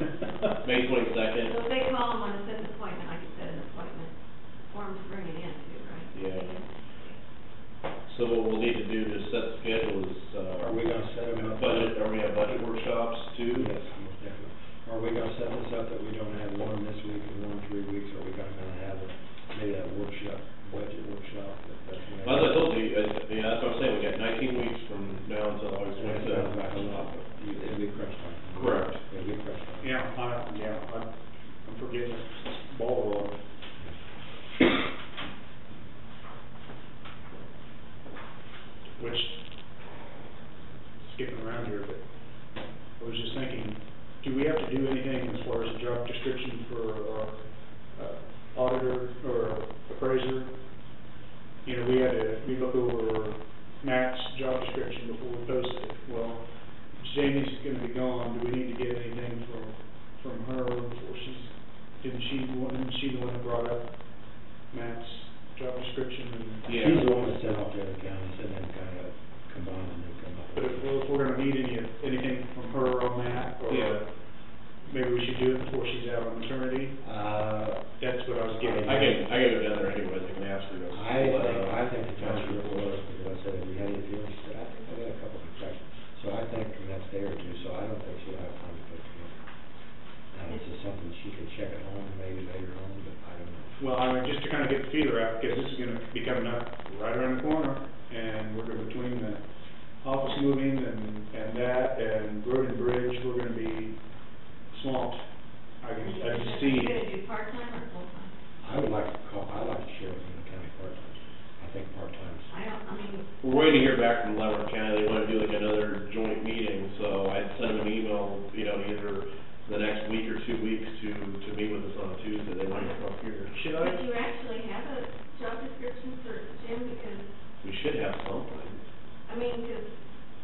Speaker 4: May
Speaker 3: so
Speaker 4: 22nd?
Speaker 3: if they call and wanna set an appointment, I can set an appointment for them to bring it in too, right?
Speaker 4: Yeah. So what we'll need to do to set the schedule is,
Speaker 2: Are we gonna set them up?
Speaker 4: budget, are we have budget workshops too?
Speaker 2: Yes, most definitely. Are we gonna set this up that we don't have one this week and one 3 weeks, or are we gonna have maybe a workshop, budget workshop, that's when?
Speaker 4: As I told you, that's what I'm saying, we got 19 weeks from now until August
Speaker 2: That sounds
Speaker 4: 27th.
Speaker 2: like a lot, but it'll be crunch time.
Speaker 4: Correct.
Speaker 2: It'll be crunch time.
Speaker 1: I'm forgetting this ball rolling. Which, skipping around here, but I was just thinking, do we have to do anything as far as a job description for our auditor or appraiser? You know, we look over Matt's job description before we post it. Well, Jamie's gonna be gone, do we need to get anything from her before isn't she the one that brought up Matt's job description and?
Speaker 4: Yeah.
Speaker 2: He's the one that sent off to other counties, and then kind of combined and then come up.
Speaker 1: But if we're gonna need anything from her on that, or?
Speaker 4: Yeah.
Speaker 1: maybe we should do it before she's out on maternity. That's what I was getting.
Speaker 4: I can go down there anyways, I can ask her to.
Speaker 2: I think the town's real close, because I said, have you had any feelings? She said, I think I got a couple of infections. So I think the next day or two, so I don't think she'll have time to put it together. Now, this is something she can check at home, maybe later on, but I don't know.
Speaker 1: Well, I mean, just to kind of get the feeler out, because this is gonna be coming up right around the corner, and we're gonna, between the office moving and that, and road and bridge, we're gonna be swamped. I just see.
Speaker 3: Are you gonna do part-time or full-time?
Speaker 2: I'd like to share with the county part-time. I think part-time.
Speaker 4: We're waiting to hear back from Leavenworth County, they wanna do like another joint meeting, so I'd send them an email, you know, either the next week or 2 weeks to meet with us on a Tuesday, they might come up here.
Speaker 1: Should I?
Speaker 3: But you actually have a job description for Jim, because,
Speaker 4: We should have something.
Speaker 3: because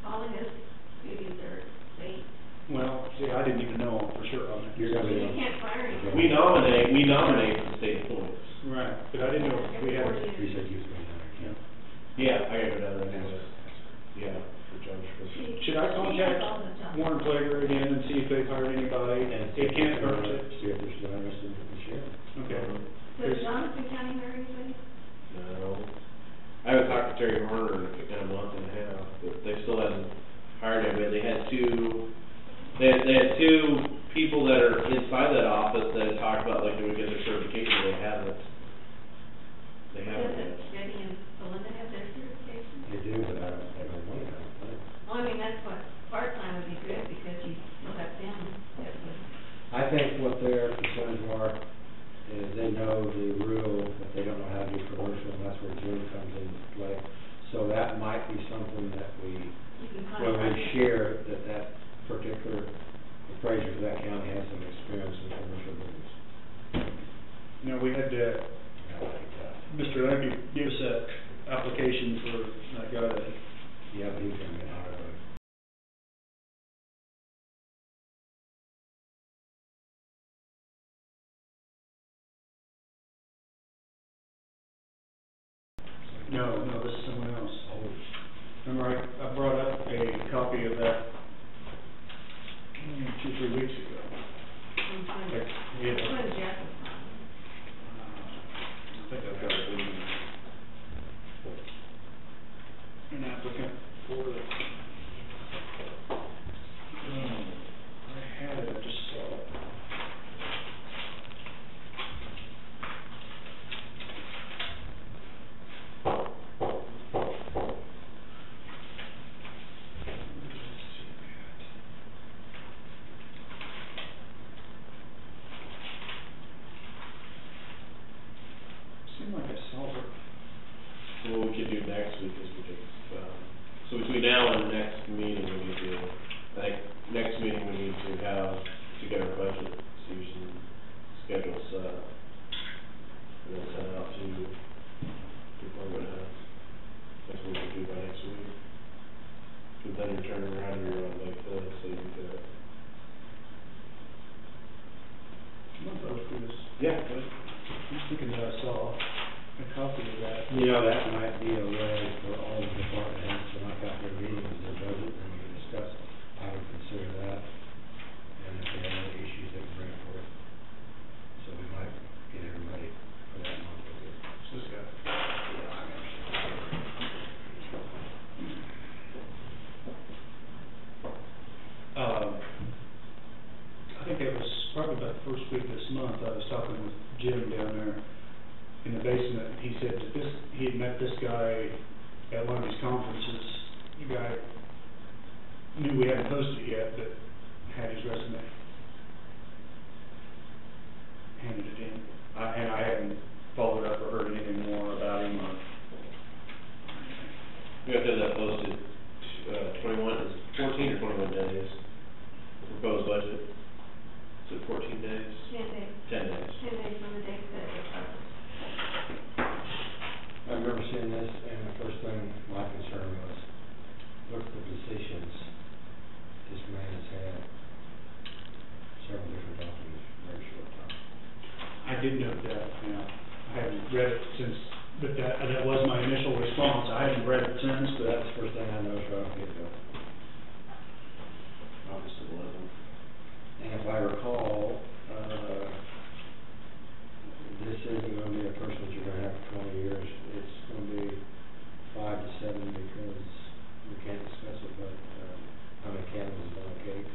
Speaker 3: all of his duties are state.
Speaker 1: Well, see, I didn't even know for sure on that.
Speaker 2: You're gonna be
Speaker 3: You can't fire him.
Speaker 4: We nominate the state appoints.
Speaker 1: Right, but I didn't know if we had.
Speaker 2: You said you was going down there,
Speaker 4: Yeah, I gotta go down there anyways. Yeah, for Judge Christie.
Speaker 1: Should I contact Warren Plager again and see if they've hired anybody?
Speaker 2: And
Speaker 1: It can't hurt to.
Speaker 2: see if they're still interested in the sheriff.
Speaker 1: Okay.
Speaker 3: Does Jonathan County hire anybody?
Speaker 4: No. I haven't talked to Terry Horner in a month and a half, but they still haven't hired anybody. They had two people that are inside that office that had talked about like they would get their certification, they haven't. They haven't yet.
Speaker 3: Does Debbie and Belinda have their certification?
Speaker 2: They do, but I don't think they want it, I don't think.
Speaker 3: Well, that's what, part-time would be good, because you still have them. That would.
Speaker 2: I think what their concerns are is they know the rule, but they don't know how to do commercial, and that's where Jim comes into play. So that might be something that
Speaker 3: You can
Speaker 2: when
Speaker 3: contract.
Speaker 2: we share that particular appraiser for that county has some experience in commercial business.
Speaker 1: No, we had, Mr. Lemke give us that application for that guy that.
Speaker 2: Yeah, but he's gonna get hired, but.
Speaker 1: No, this is someone else. Remember, I brought up a copy of that 2-3 weeks ago. Like, yeah.
Speaker 3: When Jeff was
Speaker 1: I think I've got an applicant for the. I had it, I just saw it. Seemed like I saw it.
Speaker 4: So what we could do next week is we could, so between now and the next meeting, we need to, I think, next meeting we need to have, to get our budget, season schedules, and then send it out to department heads. That's what we could do by next week. Cause then you're turning around and you're on like this, so you could,
Speaker 1: I'm gonna go through this.
Speaker 4: yeah,
Speaker 1: I'm thinking that I saw a copy of that.
Speaker 2: You know, that might be a way for all the department heads to knock out their meetings, their budget, and we can discuss it. I would consider that, and if they have any issues, they can bring it forward. So we might get everybody for that month.
Speaker 1: So this guy. I think it was probably about the first week this month, I was talking with Jim down there in the basement. He said that he had met this guy at one of these conferences. The guy knew we hadn't posted it yet, but had his resume. Handed it in. And I hadn't followed up or heard anything more about him or.
Speaker 4: we have to have that posted, 14 or 21 days, proposed budget. So 14 days?
Speaker 3: 10 days.
Speaker 4: 10 days.
Speaker 3: 10 days from the date that it was.
Speaker 2: I remember seeing this, and the first thing my concern was, look at the positions this man has had, several different documents, in a very short time.
Speaker 1: I did note that, yeah. I haven't read it since, but that was my initial response. I haven't read it since,
Speaker 2: So
Speaker 1: but
Speaker 2: that's the first thing I noticed right off the get-go.
Speaker 4: August 11th.
Speaker 2: And if I recall, this isn't gonna be a person that you're gonna have for 20 years. It's gonna be 5 to 7 because we can't discuss it, but, how many candles is on a cake?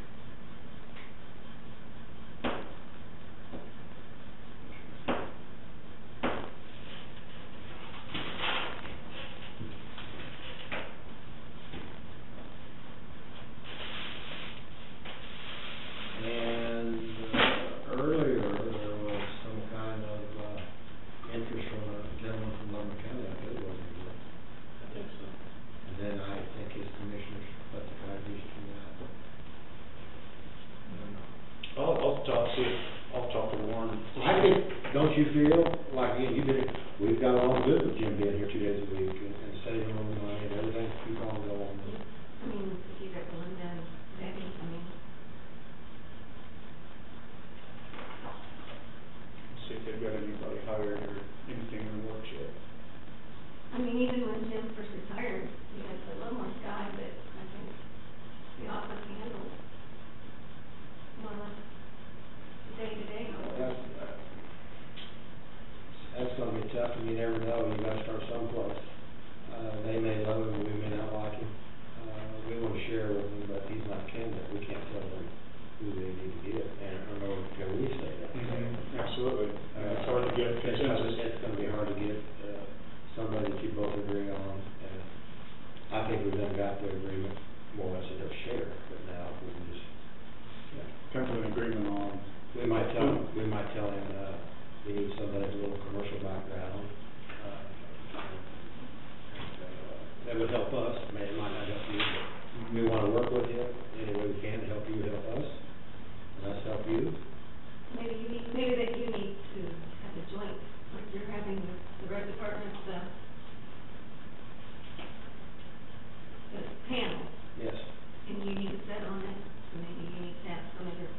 Speaker 2: And, earlier, there was some kind of, interest from a gentleman from Lumber County, I think it was.
Speaker 4: I think so.
Speaker 2: And then I think his commissioners put the guidance to that.
Speaker 1: I'll talk to Warren.
Speaker 2: I think, don't you feel like, we've got along good with Jim being here 2 days a week and saving a little money and everything, keep on going.
Speaker 3: I mean, if you got Belinda and Debbie, I mean,
Speaker 1: See if they've got anybody hired or anything in the works yet.
Speaker 3: I mean, even when Jim first retired, he was a Littlemore guy, but I think the office handled more or less day-to-day.
Speaker 2: That's gonna be tough, and you never know, you gotta start someplace. They may love him, we may not like him. We wanna share with him, but he's not a candidate, we can't tell them who they need to get, and, or can we say that?
Speaker 1: Absolutely. It's hard to get consensus.
Speaker 2: It's gonna be hard to get, somebody that you both agree on, and I think we've then got the agreement more or less at our share, but now we can just,
Speaker 1: Come to an agreement on.
Speaker 2: we might tell him, we need somebody with a little commercial background, that would help us, it might not help you, but we wanna work with you any way we can to help you help us, and us help you.
Speaker 3: Maybe that you need to have a joint, like you're having the road department's, the panel,
Speaker 2: Yes.
Speaker 3: and you need to sit on it, so maybe you need to have some of your,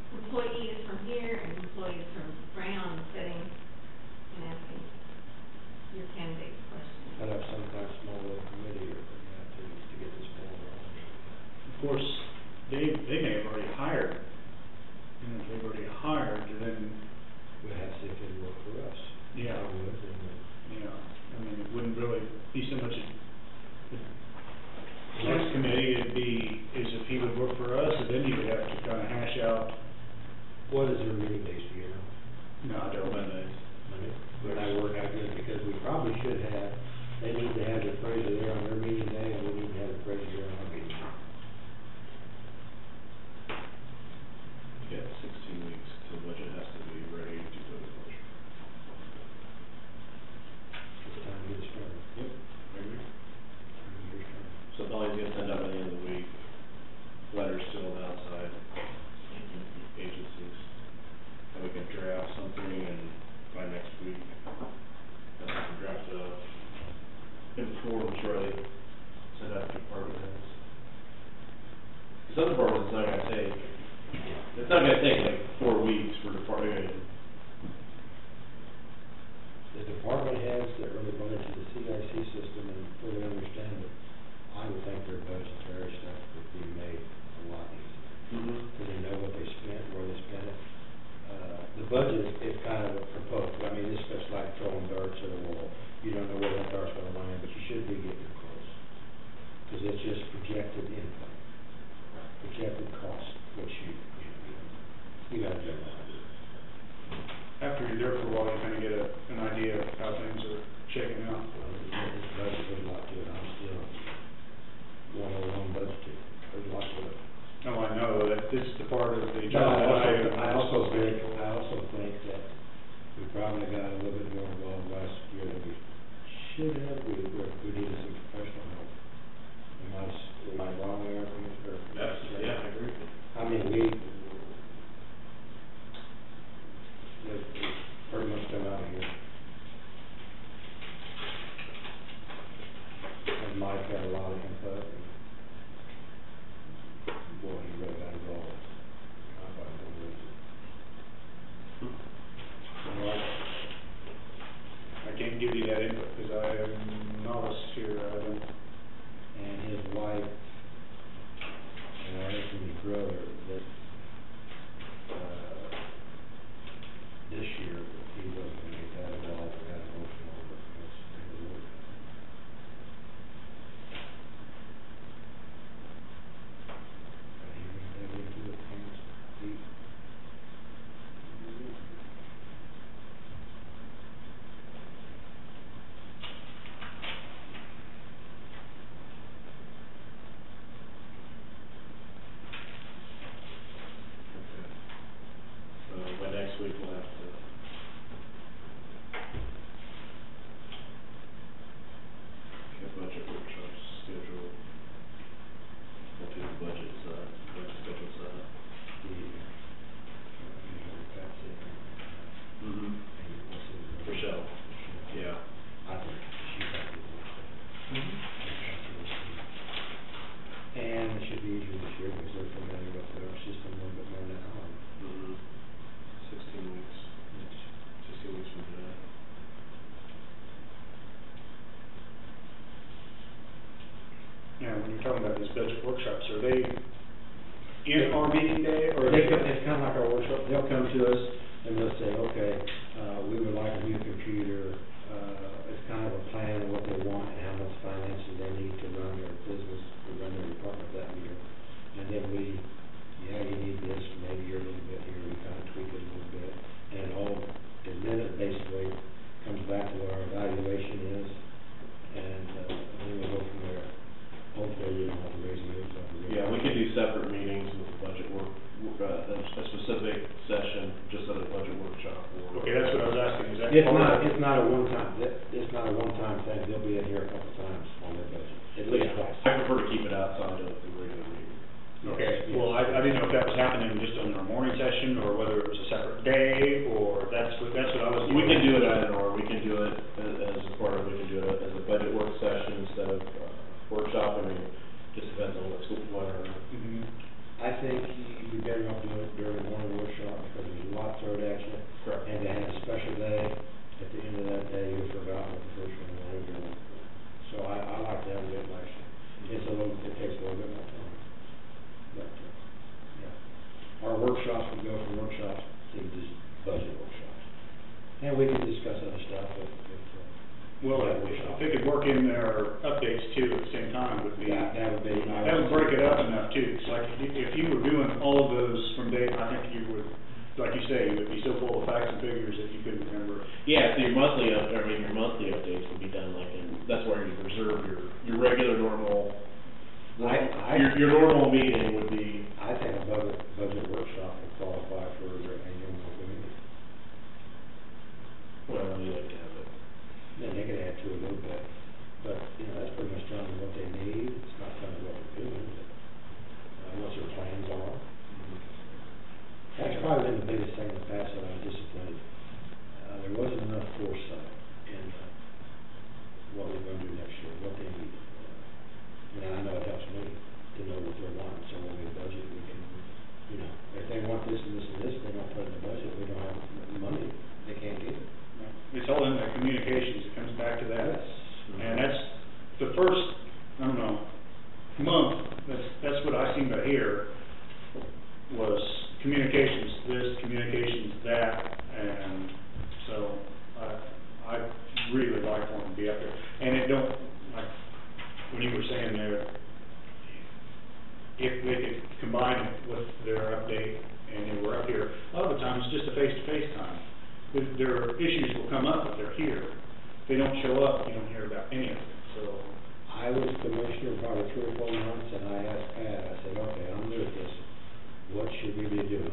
Speaker 3: employees from here and employees from Brown sitting and asking your candidates questions.
Speaker 2: Set up some kind of small little committee or, to get this ball rolling.
Speaker 1: Of course, they may have already hired. And if they've already hired, then,
Speaker 2: We have to see if they work for us.
Speaker 1: Yeah.
Speaker 2: I would, and,
Speaker 1: I mean, it wouldn't really be so much the next committee, it'd be, is if he would work for us, and then you would have to kind of hash out.
Speaker 2: what is their meeting days, do you know?
Speaker 1: No, I don't know.
Speaker 2: Would that work out good, because we probably should have, they need to have the appraiser there on their meeting day, and we need to have the appraiser there on our meeting day.
Speaker 4: Yeah, 16 weeks, so the budget has to be ready to go to budget.
Speaker 2: It's time to get started.
Speaker 4: Yep, I agree.
Speaker 2: Your turn.
Speaker 4: So Polly's gonna send out by the end of the week, letters to all the outside agencies. And we can draft something and by next week, have something drafted up, in forms ready, send out to department heads. Some departments, it's not gonna take like 4 weeks for department.
Speaker 2: The department heads that really run into the CIC system and fully understand it, I would think their budgetary stuff would be made a lot easier. Because they know what they spent, where they spent it. The budget is kind of proposed, I mean, this stuff's like throwing darts at a wall. You don't know where that dart's gonna land, but you should be getting close. Because it's just projected income, projected cost, which you gotta jump on.
Speaker 1: After you're there for a while, you kind of get an idea of how things are shaking out.
Speaker 2: Well, this budget, there's a lot to it, I'm still 101 budgeting, there's a lot to it.
Speaker 1: Oh, I know, that this is the part of the
Speaker 2: But
Speaker 1: job that
Speaker 2: I also think that we probably got a little bit more involved last year than we should have. We needed some professional help. Am I wrong there?
Speaker 4: Yeah, I agree.
Speaker 2: I mean, it's pretty much come out of here. And Mike had a lot of input, and boy, he really got involved. I thought it was.
Speaker 1: I can't give you that input because I am novice here, I don't.
Speaker 2: And his wife, and I think his brother, that
Speaker 1: now, when you're talking about these budget workshops, are they in our meeting day, or?
Speaker 2: It's kind of like our workshop, they'll come to us and they'll say, okay, we would like a new computer, it's kind of a plan of what they want and how much finances they need to run their business, to run their department that year. And then you need this, maybe you're a little bit here, we kind of tweak it a little bit. And then it basically comes back to what our evaluation is, and then we go from there. Hopefully, we don't have to raise it up.
Speaker 4: Yeah, we could do separate meetings with the budget a specific session, just at a budget workshop.
Speaker 1: Okay, that's what I was asking, is that?
Speaker 2: It's not a one-time, it's not a one-time thing, they'll be in here a couple times on their budget, at least twice.
Speaker 4: I prefer to keep it outside of the regular meeting.
Speaker 1: Okay, well, I didn't know if that was happening just on our morning session, or whether it was a separate day, or that's what I was.
Speaker 4: We can do it either or, we can do it as a part of, we can do it as a budget work session instead of workshop, I mean, just depends on what school, whatever.
Speaker 1: Mhm.
Speaker 2: I think you'd be better off doing it during the morning workshop, because there's a lot thrown at you.
Speaker 4: Correct.
Speaker 2: And to have a special day, at the end of that day, you've forgotten what the first one was. So I like to have it like, it takes a little bit more time. But, yeah. Our workshops, we go from workshops to just budget workshops. And we can discuss other stuff if
Speaker 1: Well, if they could work in their updates too at the same time, would be.
Speaker 2: that would be.
Speaker 1: That would break it up enough too, 'cause like, if you were doing all of those from day, I think you would, like you say, you would be so full of facts and figures that you couldn't remember.
Speaker 4: Yeah, so your monthly updates would be done like that's where you reserve your regular normal, your normal meeting would be.
Speaker 2: I think a budget workshop would qualify for your annual meeting.
Speaker 4: Well, you like to have it.
Speaker 2: Then they could add to it a little bit, but, that's pretty much telling them what they need, it's not telling them what they're doing, but, what their plans are. That's probably been the biggest thing in the past that I'm disappointed. There wasn't enough foresight in, what we're gonna do next year, what they need. And I know it helps me to know what they're wanting, so when we budget, we can, if they want this and this and this, they don't put it in the budget, we don't have the money, they can't get it.
Speaker 1: It's all in the communications, it comes back to that.
Speaker 2: Yes.
Speaker 1: And that's the first, I don't know, month, that's what I seem to hear, was communications this, communications that, and so I really like wanting to be up there. And it don't, like, when you were saying there, if they could combine it with their update and they were up here, a lot of the times it's just a face-to-face time. Their issues will come up if they're here. If they don't show up, you don't hear about any of it, so.
Speaker 2: I was commissioner probably 3 or 4 months, and I asked Pat, I said, okay, I'm new at this, what should we be doing?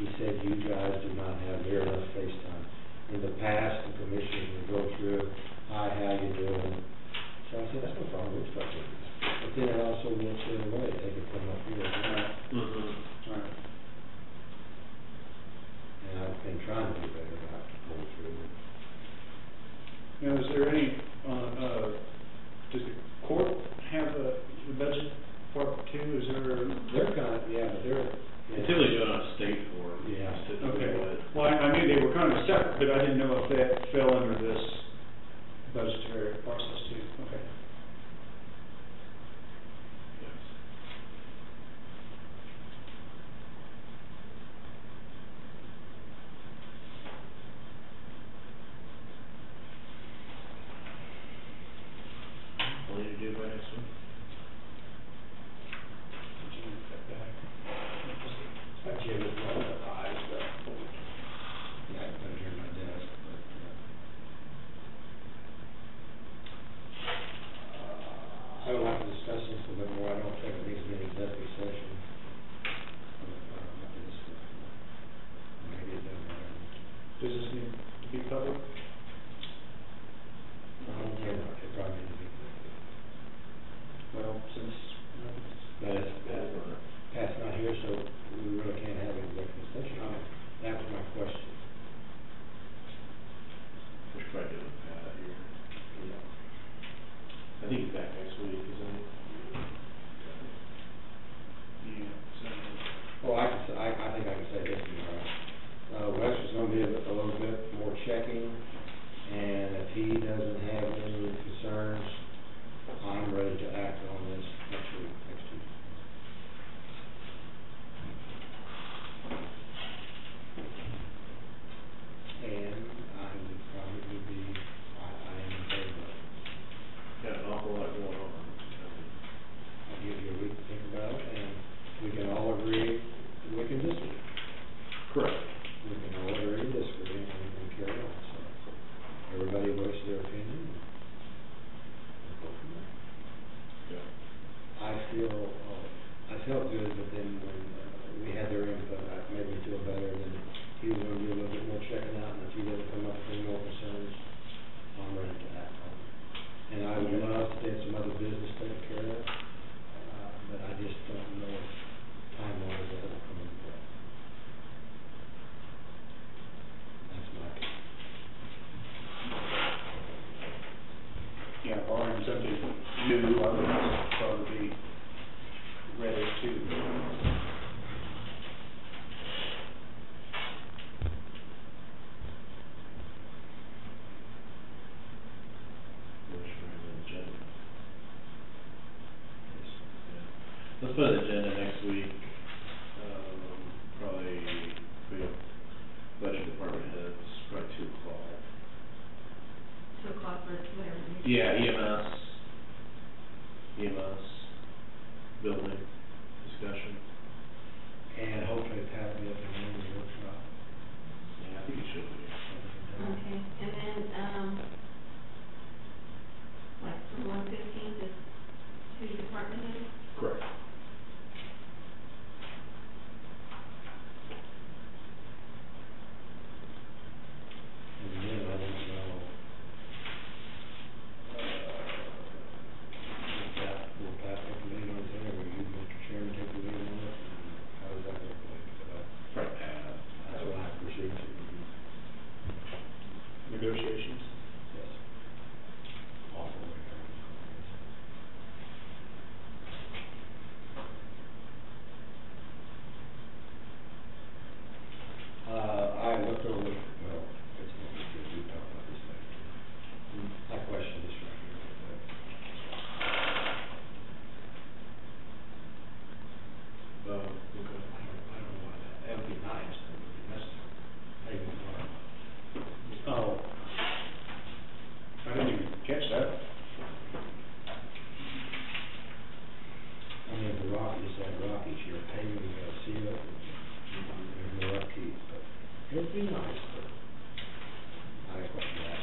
Speaker 2: He said, you guys do not have near enough face time. In the past, the commissioners would go through, hi, how you doing? So I said, that's no problem, we'll start doing this. But then it also works the other way, they could come up here as well.
Speaker 1: Right.
Speaker 2: And I've been trying to do better about going through.
Speaker 1: Now, is there any, does the court have the budget part too? Is there?
Speaker 2: They're kind of, but they're.
Speaker 4: Typically do it on a state form.
Speaker 2: Yeah.
Speaker 1: Okay. Well, I knew they were kind of separate, but I didn't know if that fell under this budgetary process too. Okay.
Speaker 4: What do you do by next week?
Speaker 2: Jim is one of the eyes, but I put it here on my desk, but, I would like to discuss this a little bit more. I don't think it needs to be an executive session. Maybe it doesn't matter.
Speaker 1: Does this need to be public?
Speaker 2: It probably needs to be.
Speaker 1: Well, since.
Speaker 2: But Pat's not here, so we really can't have an executive session. That was my question.
Speaker 4: We should probably do it here. I think he's back next week, isn't he?
Speaker 1: Yeah, so.
Speaker 2: Well, I think I can say this, Wes is gonna be a little bit more checking
Speaker 1: yeah, barring something new, I would probably be ready to.
Speaker 4: Let's put an agenda next week, probably, we have budget department heads, probably 2:00.
Speaker 3: 2 o'clock for whatever.
Speaker 4: Yeah, EMS, building discussion.
Speaker 2: And hopefully Pat will be able to run the workshop.
Speaker 4: Yeah, I think it should be.
Speaker 3: Okay, and then, like, from 1:15 to department heads?
Speaker 4: Correct.
Speaker 2: And then I don't know, will Pat take the lead on it, or will you, Mr. Chairman, take the lead on it? And how does that look like?
Speaker 4: Right.
Speaker 2: That's what I perceive to be.
Speaker 1: Negotiations.
Speaker 2: Yes. Awful. I looked over, well, it's not good, we talked about this later. I questioned this right here, but.
Speaker 4: Okay.
Speaker 2: I don't know why that would be nice, but it would be necessary. Maybe it's not.
Speaker 1: Oh. I didn't even catch that.
Speaker 2: I mean, the rock, you said Rockies, you're paving, you gotta seal it, and there's no upkeep, but it'd be nice, but I question that.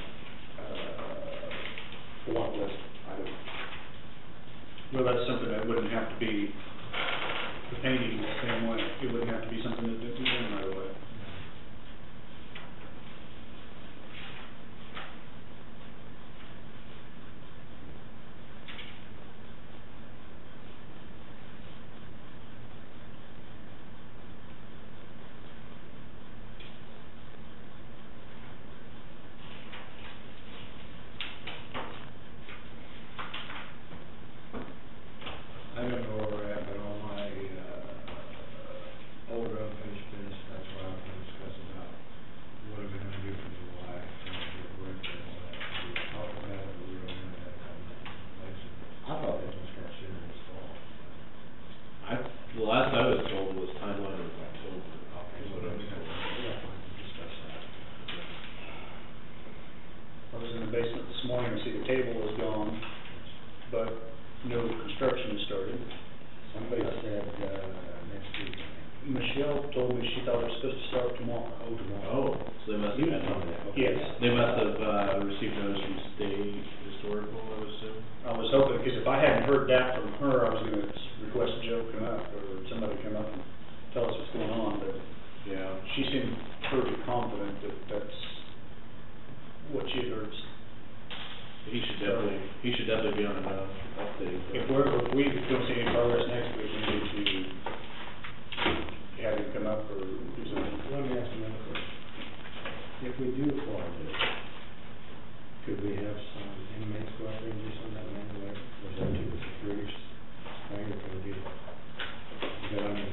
Speaker 1: What list item? Well, that's something that wouldn't have to be, the painting the same way, it wouldn't have to be something that would be done right away.
Speaker 2: I don't know where we're at, but on my, older unfinished business, that's what I was gonna discuss about, what are we gonna do for July, and the rest of all that. We talked about it, but we were gonna have a election. I thought they was gonna start sooner this fall.
Speaker 4: The last I was told was timeline of October.
Speaker 2: Okay,
Speaker 4: Is
Speaker 2: so
Speaker 4: what I
Speaker 2: then
Speaker 4: was
Speaker 2: we
Speaker 4: told.
Speaker 2: can discuss that.
Speaker 1: I was in the basement this morning, I see the table is gone, but no construction has started.
Speaker 2: Somebody said, next week, I think.
Speaker 1: Michelle told me she thought it was supposed to start tomorrow.
Speaker 2: Oh, tomorrow.
Speaker 4: Oh, so they must have been,
Speaker 1: Yes.
Speaker 4: they must have, received notice from state historical, I would assume.
Speaker 1: I was hoping, because if I hadn't heard that from her, I was gonna request Joe come up, or somebody come up and tell us what's going on, but
Speaker 4: Yeah.
Speaker 1: she seemed pretty confident that that's what she had heard.
Speaker 4: He should definitely be on an update.
Speaker 1: If we don't see any progress next week, we need to have him come up or do something.
Speaker 2: Let me ask another question. If we do acquire this, could we have some inmates go out there and do some of that manual labor? Or is that too serious thing, or can we do that? Because, I mean,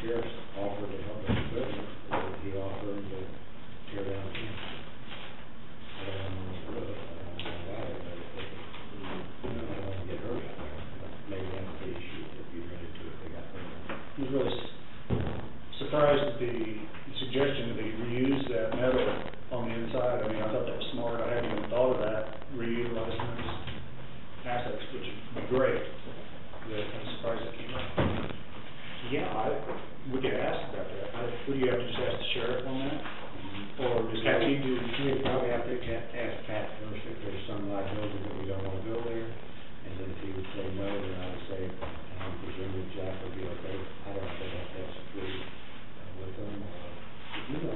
Speaker 2: sheriff's offered to help us with it, or he offered to tear down the camp. I don't know what it, I don't know about it, but if they could, I don't want to get hurt out there, but maybe that's the issue, if you're ready to, if they got hurt.
Speaker 1: I was really surprised at the suggestion that they reuse that metal on the inside. I mean, I thought that was smart, I hadn't even thought of that, reutilize those assets, which would be great. But I'm surprised it came up. Yeah, we could ask about that. Would you have to just ask the sheriff on that? Or just have you do?
Speaker 2: We'd probably have to ask Pat first if there's some liability that we don't want to build there, and then if he would say no, then I would say, presumably Jack would be okay. I don't know if they have to have security with them, or, you know.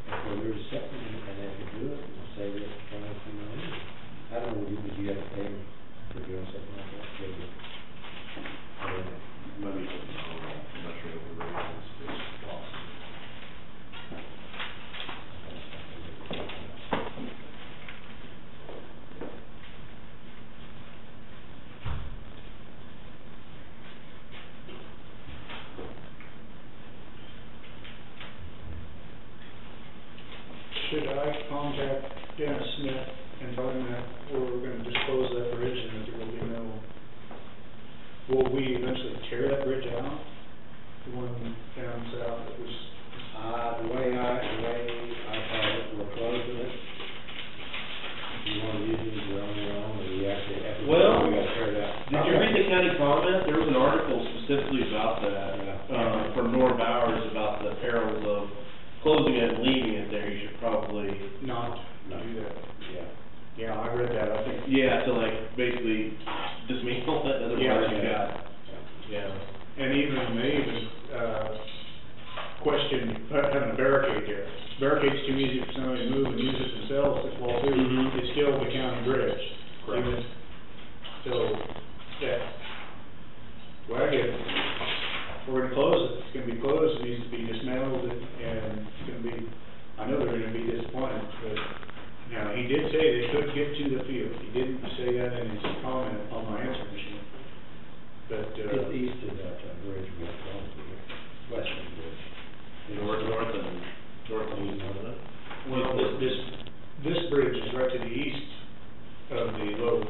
Speaker 2: If there's something and they could do it, we'll say this, kind of, I don't know, would you have to pay
Speaker 1: Smith and tell him that we're gonna just close that bridge and that there will be no, will we eventually tear that bridge out? The one down south that was,
Speaker 2: The way I thought it, we're closing it. If you want to use it, you're on your own, or you actually have to,
Speaker 4: Well,
Speaker 2: we got to tear it out.
Speaker 4: Did you read the county comment? There was an article specifically about that, from Norm Bowers, about the perils of closing it and leaving it there. You should probably,
Speaker 1: not
Speaker 2: No.
Speaker 1: do that.
Speaker 2: Yeah.
Speaker 1: Yeah, I read that, I think.
Speaker 4: yeah, to like, basically dismantle it, otherwise you
Speaker 1: Yeah.
Speaker 4: got, yeah.
Speaker 1: And they even questioned having a barricade there. Barricade's too easy for somebody to move and use it themselves to fall through.
Speaker 4: Mhm.
Speaker 1: It's still the county bridge.
Speaker 4: Correct.
Speaker 1: Even- So, yeah. Well, I get it. If we're gonna close it, it's gonna be closed, it needs to be dismantled, and it's gonna be, I know they're gonna be disappointed, but, now, he did say they could get to the field. He didn't say that in his comment on my answer machine. But,
Speaker 2: Just east of that bridge, we have to go to the western bridge.
Speaker 4: North and east, wasn't it?
Speaker 1: well, this bridge is right to the east of the low.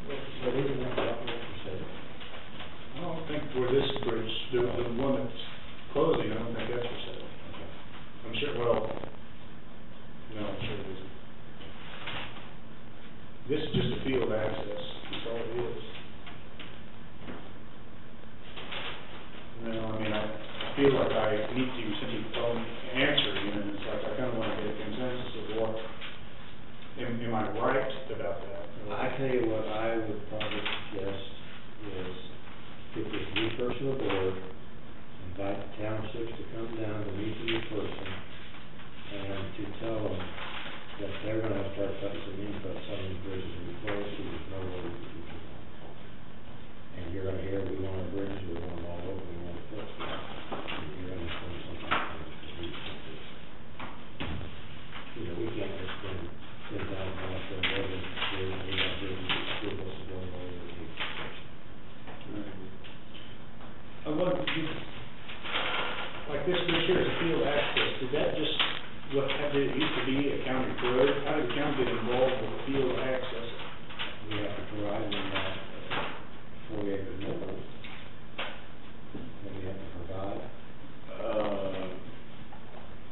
Speaker 2: But isn't that what you said?
Speaker 1: I don't think where this bridge, the one that's closing, I don't think that's for sale. I'm sure, well, no, I'm sure it isn't. This is just a field access, that's all it is. No, I mean, I feel like I need to simply tell them, answer, you know, it's like I kinda wanna get a consensus of what, am I right about that?
Speaker 2: I tell you what I would probably suggest is, get this new person aboard, invite the townships to come down to meet you in person, and to tell them that they're gonna have to start cutting some input, some of these bridges will be closed, so there's no way we can keep them on. And you're gonna hear, we want a bridge, we want them all over, we want to fix it. And you're gonna spend something on it, because we can't do it. You know, we can't just spend $10,000 for a road, and we got bridges, school buses going all over the place.
Speaker 1: I want, like this here is a field access, did that just, did it used to be a county road? How did the county get involved with field access?
Speaker 2: We have to provide them that 40-acre minimum. That we have to provide.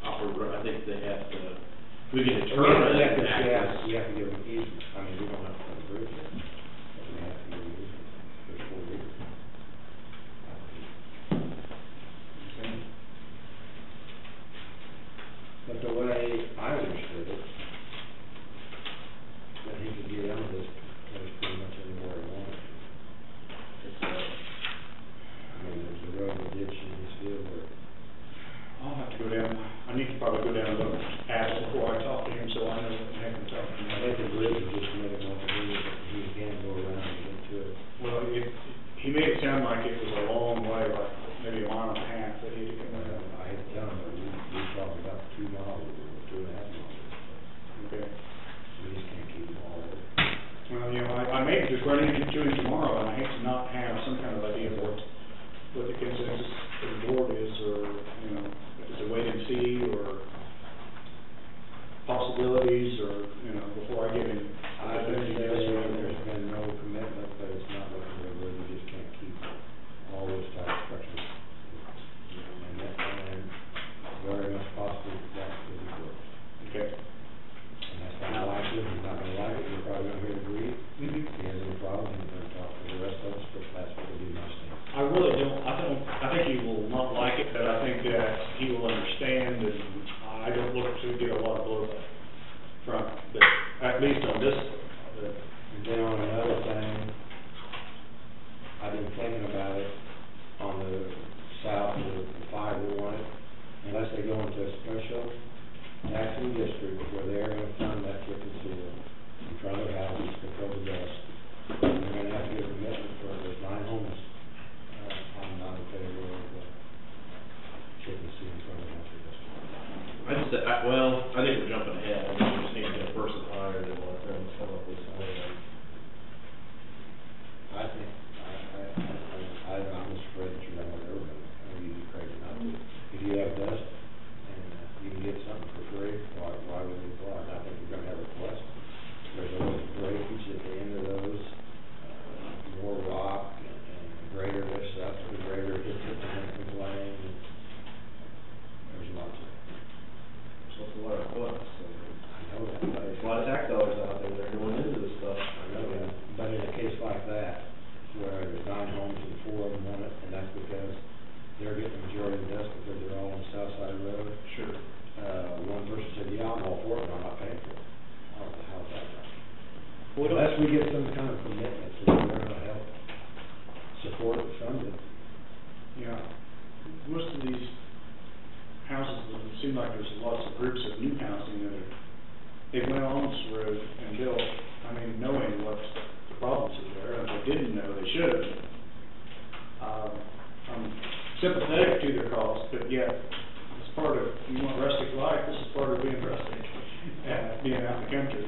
Speaker 4: I think they have to, we can
Speaker 2: We
Speaker 4: determine
Speaker 2: have to,
Speaker 4: access.
Speaker 2: we have to give them easement. I mean, we don't have to put a bridge in, but we have to give them easement. There's 4 acres. But the way I understood it, that he could get out of this place pretty much anywhere he wanted. I mean, there's a road and ditch in this field where,
Speaker 1: I'll have to go down, I need to probably go down and look at it before I talk to him, so I know what the heck I'm talking
Speaker 2: I
Speaker 1: about.
Speaker 2: think the bridge would just make it more convenient, but he can go around and get to it.
Speaker 1: Well, he made it sound like it was a long way, like maybe a mile and a half that he had to come around.
Speaker 2: I had to tell him that we talked about 2 miles, or 2.5 miles.
Speaker 1: Okay.
Speaker 2: We just can't keep them all over.
Speaker 1: Well, you know, I may just run into him tomorrow, and I hate to not have some kind of idea of what the consensus of the board is, or, you know, if it's a wait and see, or possibilities, or, you know, before I give him.
Speaker 2: I've been there, there's been no commitment, but it's not looking real good, we just can't keep all those type of structures. And very much possible that could be worked.
Speaker 1: Okay.
Speaker 2: And that's not likely, he's not gonna like it, you're probably gonna hear agree.
Speaker 1: Mhm.
Speaker 2: If he has any problems, he's gonna talk to the rest of us, but that's what would be my stance.
Speaker 1: I really don't, I think he will not like it, but I think that he will understand, and I don't look to get a lot of blowback from it, but at least on this,
Speaker 2: And then on another thing, I've been thinking about it, on the south of the 5 we wanted, unless they go into a special taxing district where they're gonna fund that chip and seal in front of their houses to fill the dust. And they're gonna have to get a commitment for, there's 9 homes, I'm not in favor of chip and seal in front of the house.
Speaker 4: I think we're jumping ahead, I think we just need to get a person hired and let them fill
Speaker 2: Unless we get some kind of commitment that we're gonna help support it, fund it.
Speaker 1: Yeah, most of these houses, it seem like there's lots of groups of new housing that are, they went on this road and built, I mean, knowing what the problems are there, and if they didn't know, they should have. I'm sympathetic to their cause, but yet, it's part of, you want rustic life, this is part of being rustic, and being out in the country.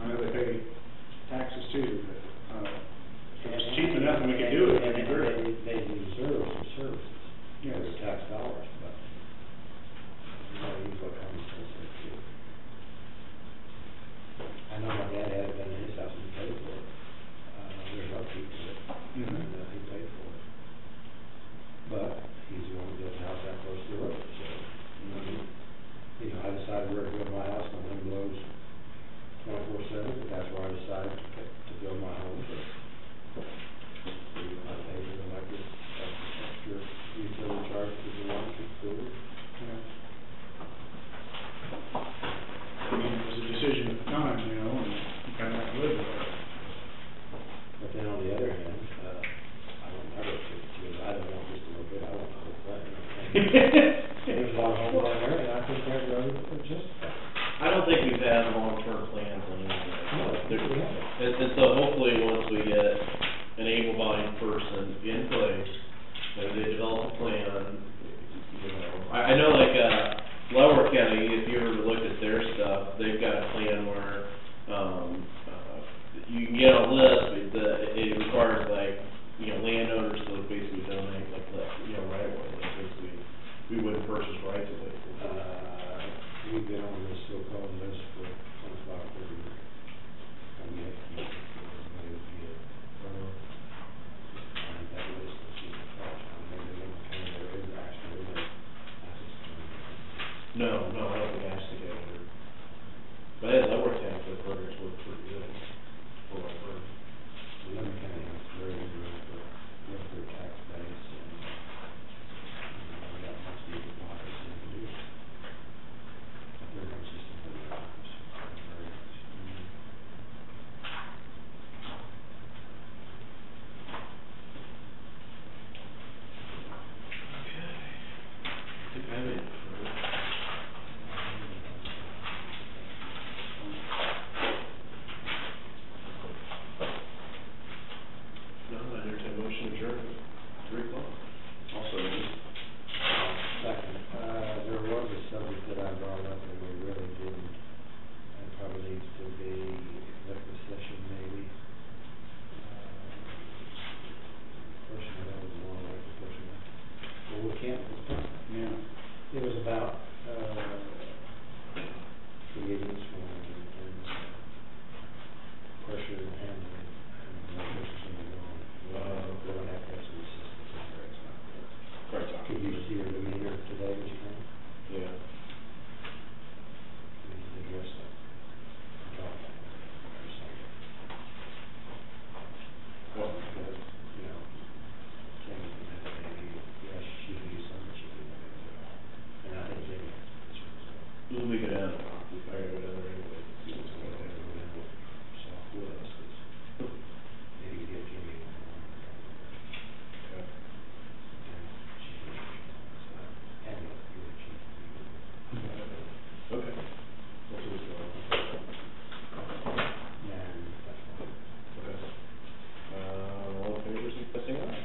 Speaker 1: I know they pay taxes too, but, if it was cheap enough and we could do it, it'd be great.
Speaker 2: They deserve some services.
Speaker 1: Yes.
Speaker 2: With tax dollars, but you gotta use what common sense is too. I know my dad had it done in his house and he paid for it. There's other people that, he paid for it. But he's the one who built the house that close to the road, so, you know, I decided where to build my house, my wind blows 24/7, but that's where I decided to build my home. So, I paid for the electric, extra utility charge for the water, for the food.
Speaker 1: I mean, it was a decision at the time, you know, and you kind of have to live with it.
Speaker 2: But then on the other hand, I don't ever think, because I don't want just a little bit, I want the whole thing. There's a lot of homes down there, and I think that road is just.
Speaker 4: I don't think we've had long-term plans on anything.
Speaker 2: No, we haven't.
Speaker 4: And so hopefully, once we get an able-bodied person in place, and they develop a plan, you know, I know like, Lower County, if you ever looked at their stuff, they've got a plan where, you can get on a list, but it requires like, you know, landowners to basically donate, like, right away, like basically, we wouldn't purchase rights of way.
Speaker 2: We've been on this so-called list for 25, 30 years. And we have to keep it, everybody would get, and that list is just a trash. Maybe there is actually, but I just don't know.
Speaker 4: No, I don't think that's together. But at Lower County, the programs work pretty good, for what I've heard.
Speaker 2: Lemon County has very good with their tax base and, we got much deeper pockets than we do. But they're consistent with their offers. They're very consistent.
Speaker 4: I think I have it. No, I entertain a motion to adjourn at 3 o'clock. Also,
Speaker 2: Second, there was a subject that I brought up and we really didn't, and probably needs to be executive session maybe. Question, I don't know what the question was. Well, we can't,
Speaker 1: Yeah.
Speaker 2: it was about, meetings and pressure and handling, and pressure something going. We're gonna have to have some assistance in there, it's not good.
Speaker 4: Right.
Speaker 2: Could you see her demeanor today, Mr. Brown?
Speaker 4: Yeah.
Speaker 2: We need to address that. Talk about it or something.
Speaker 4: Well,
Speaker 2: Because, you know, Jamie can have a baby, yes, she can use some, but she can have it at all. And I think Jamie has concerns with that.
Speaker 4: we'll make it out. I gotta go down there anyway. See what's going on.
Speaker 2: Soft wills, because maybe get Jamie one more.
Speaker 4: Okay.
Speaker 2: And she can, so, and you're the chief.
Speaker 4: Okay. We'll see what's going on.
Speaker 2: And that's fine.
Speaker 4: Okay. All in favor, say aye.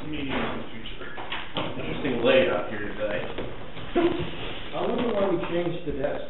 Speaker 1: Meetings in the future.
Speaker 4: Interesting layout here today.
Speaker 2: I wonder why we changed the desk.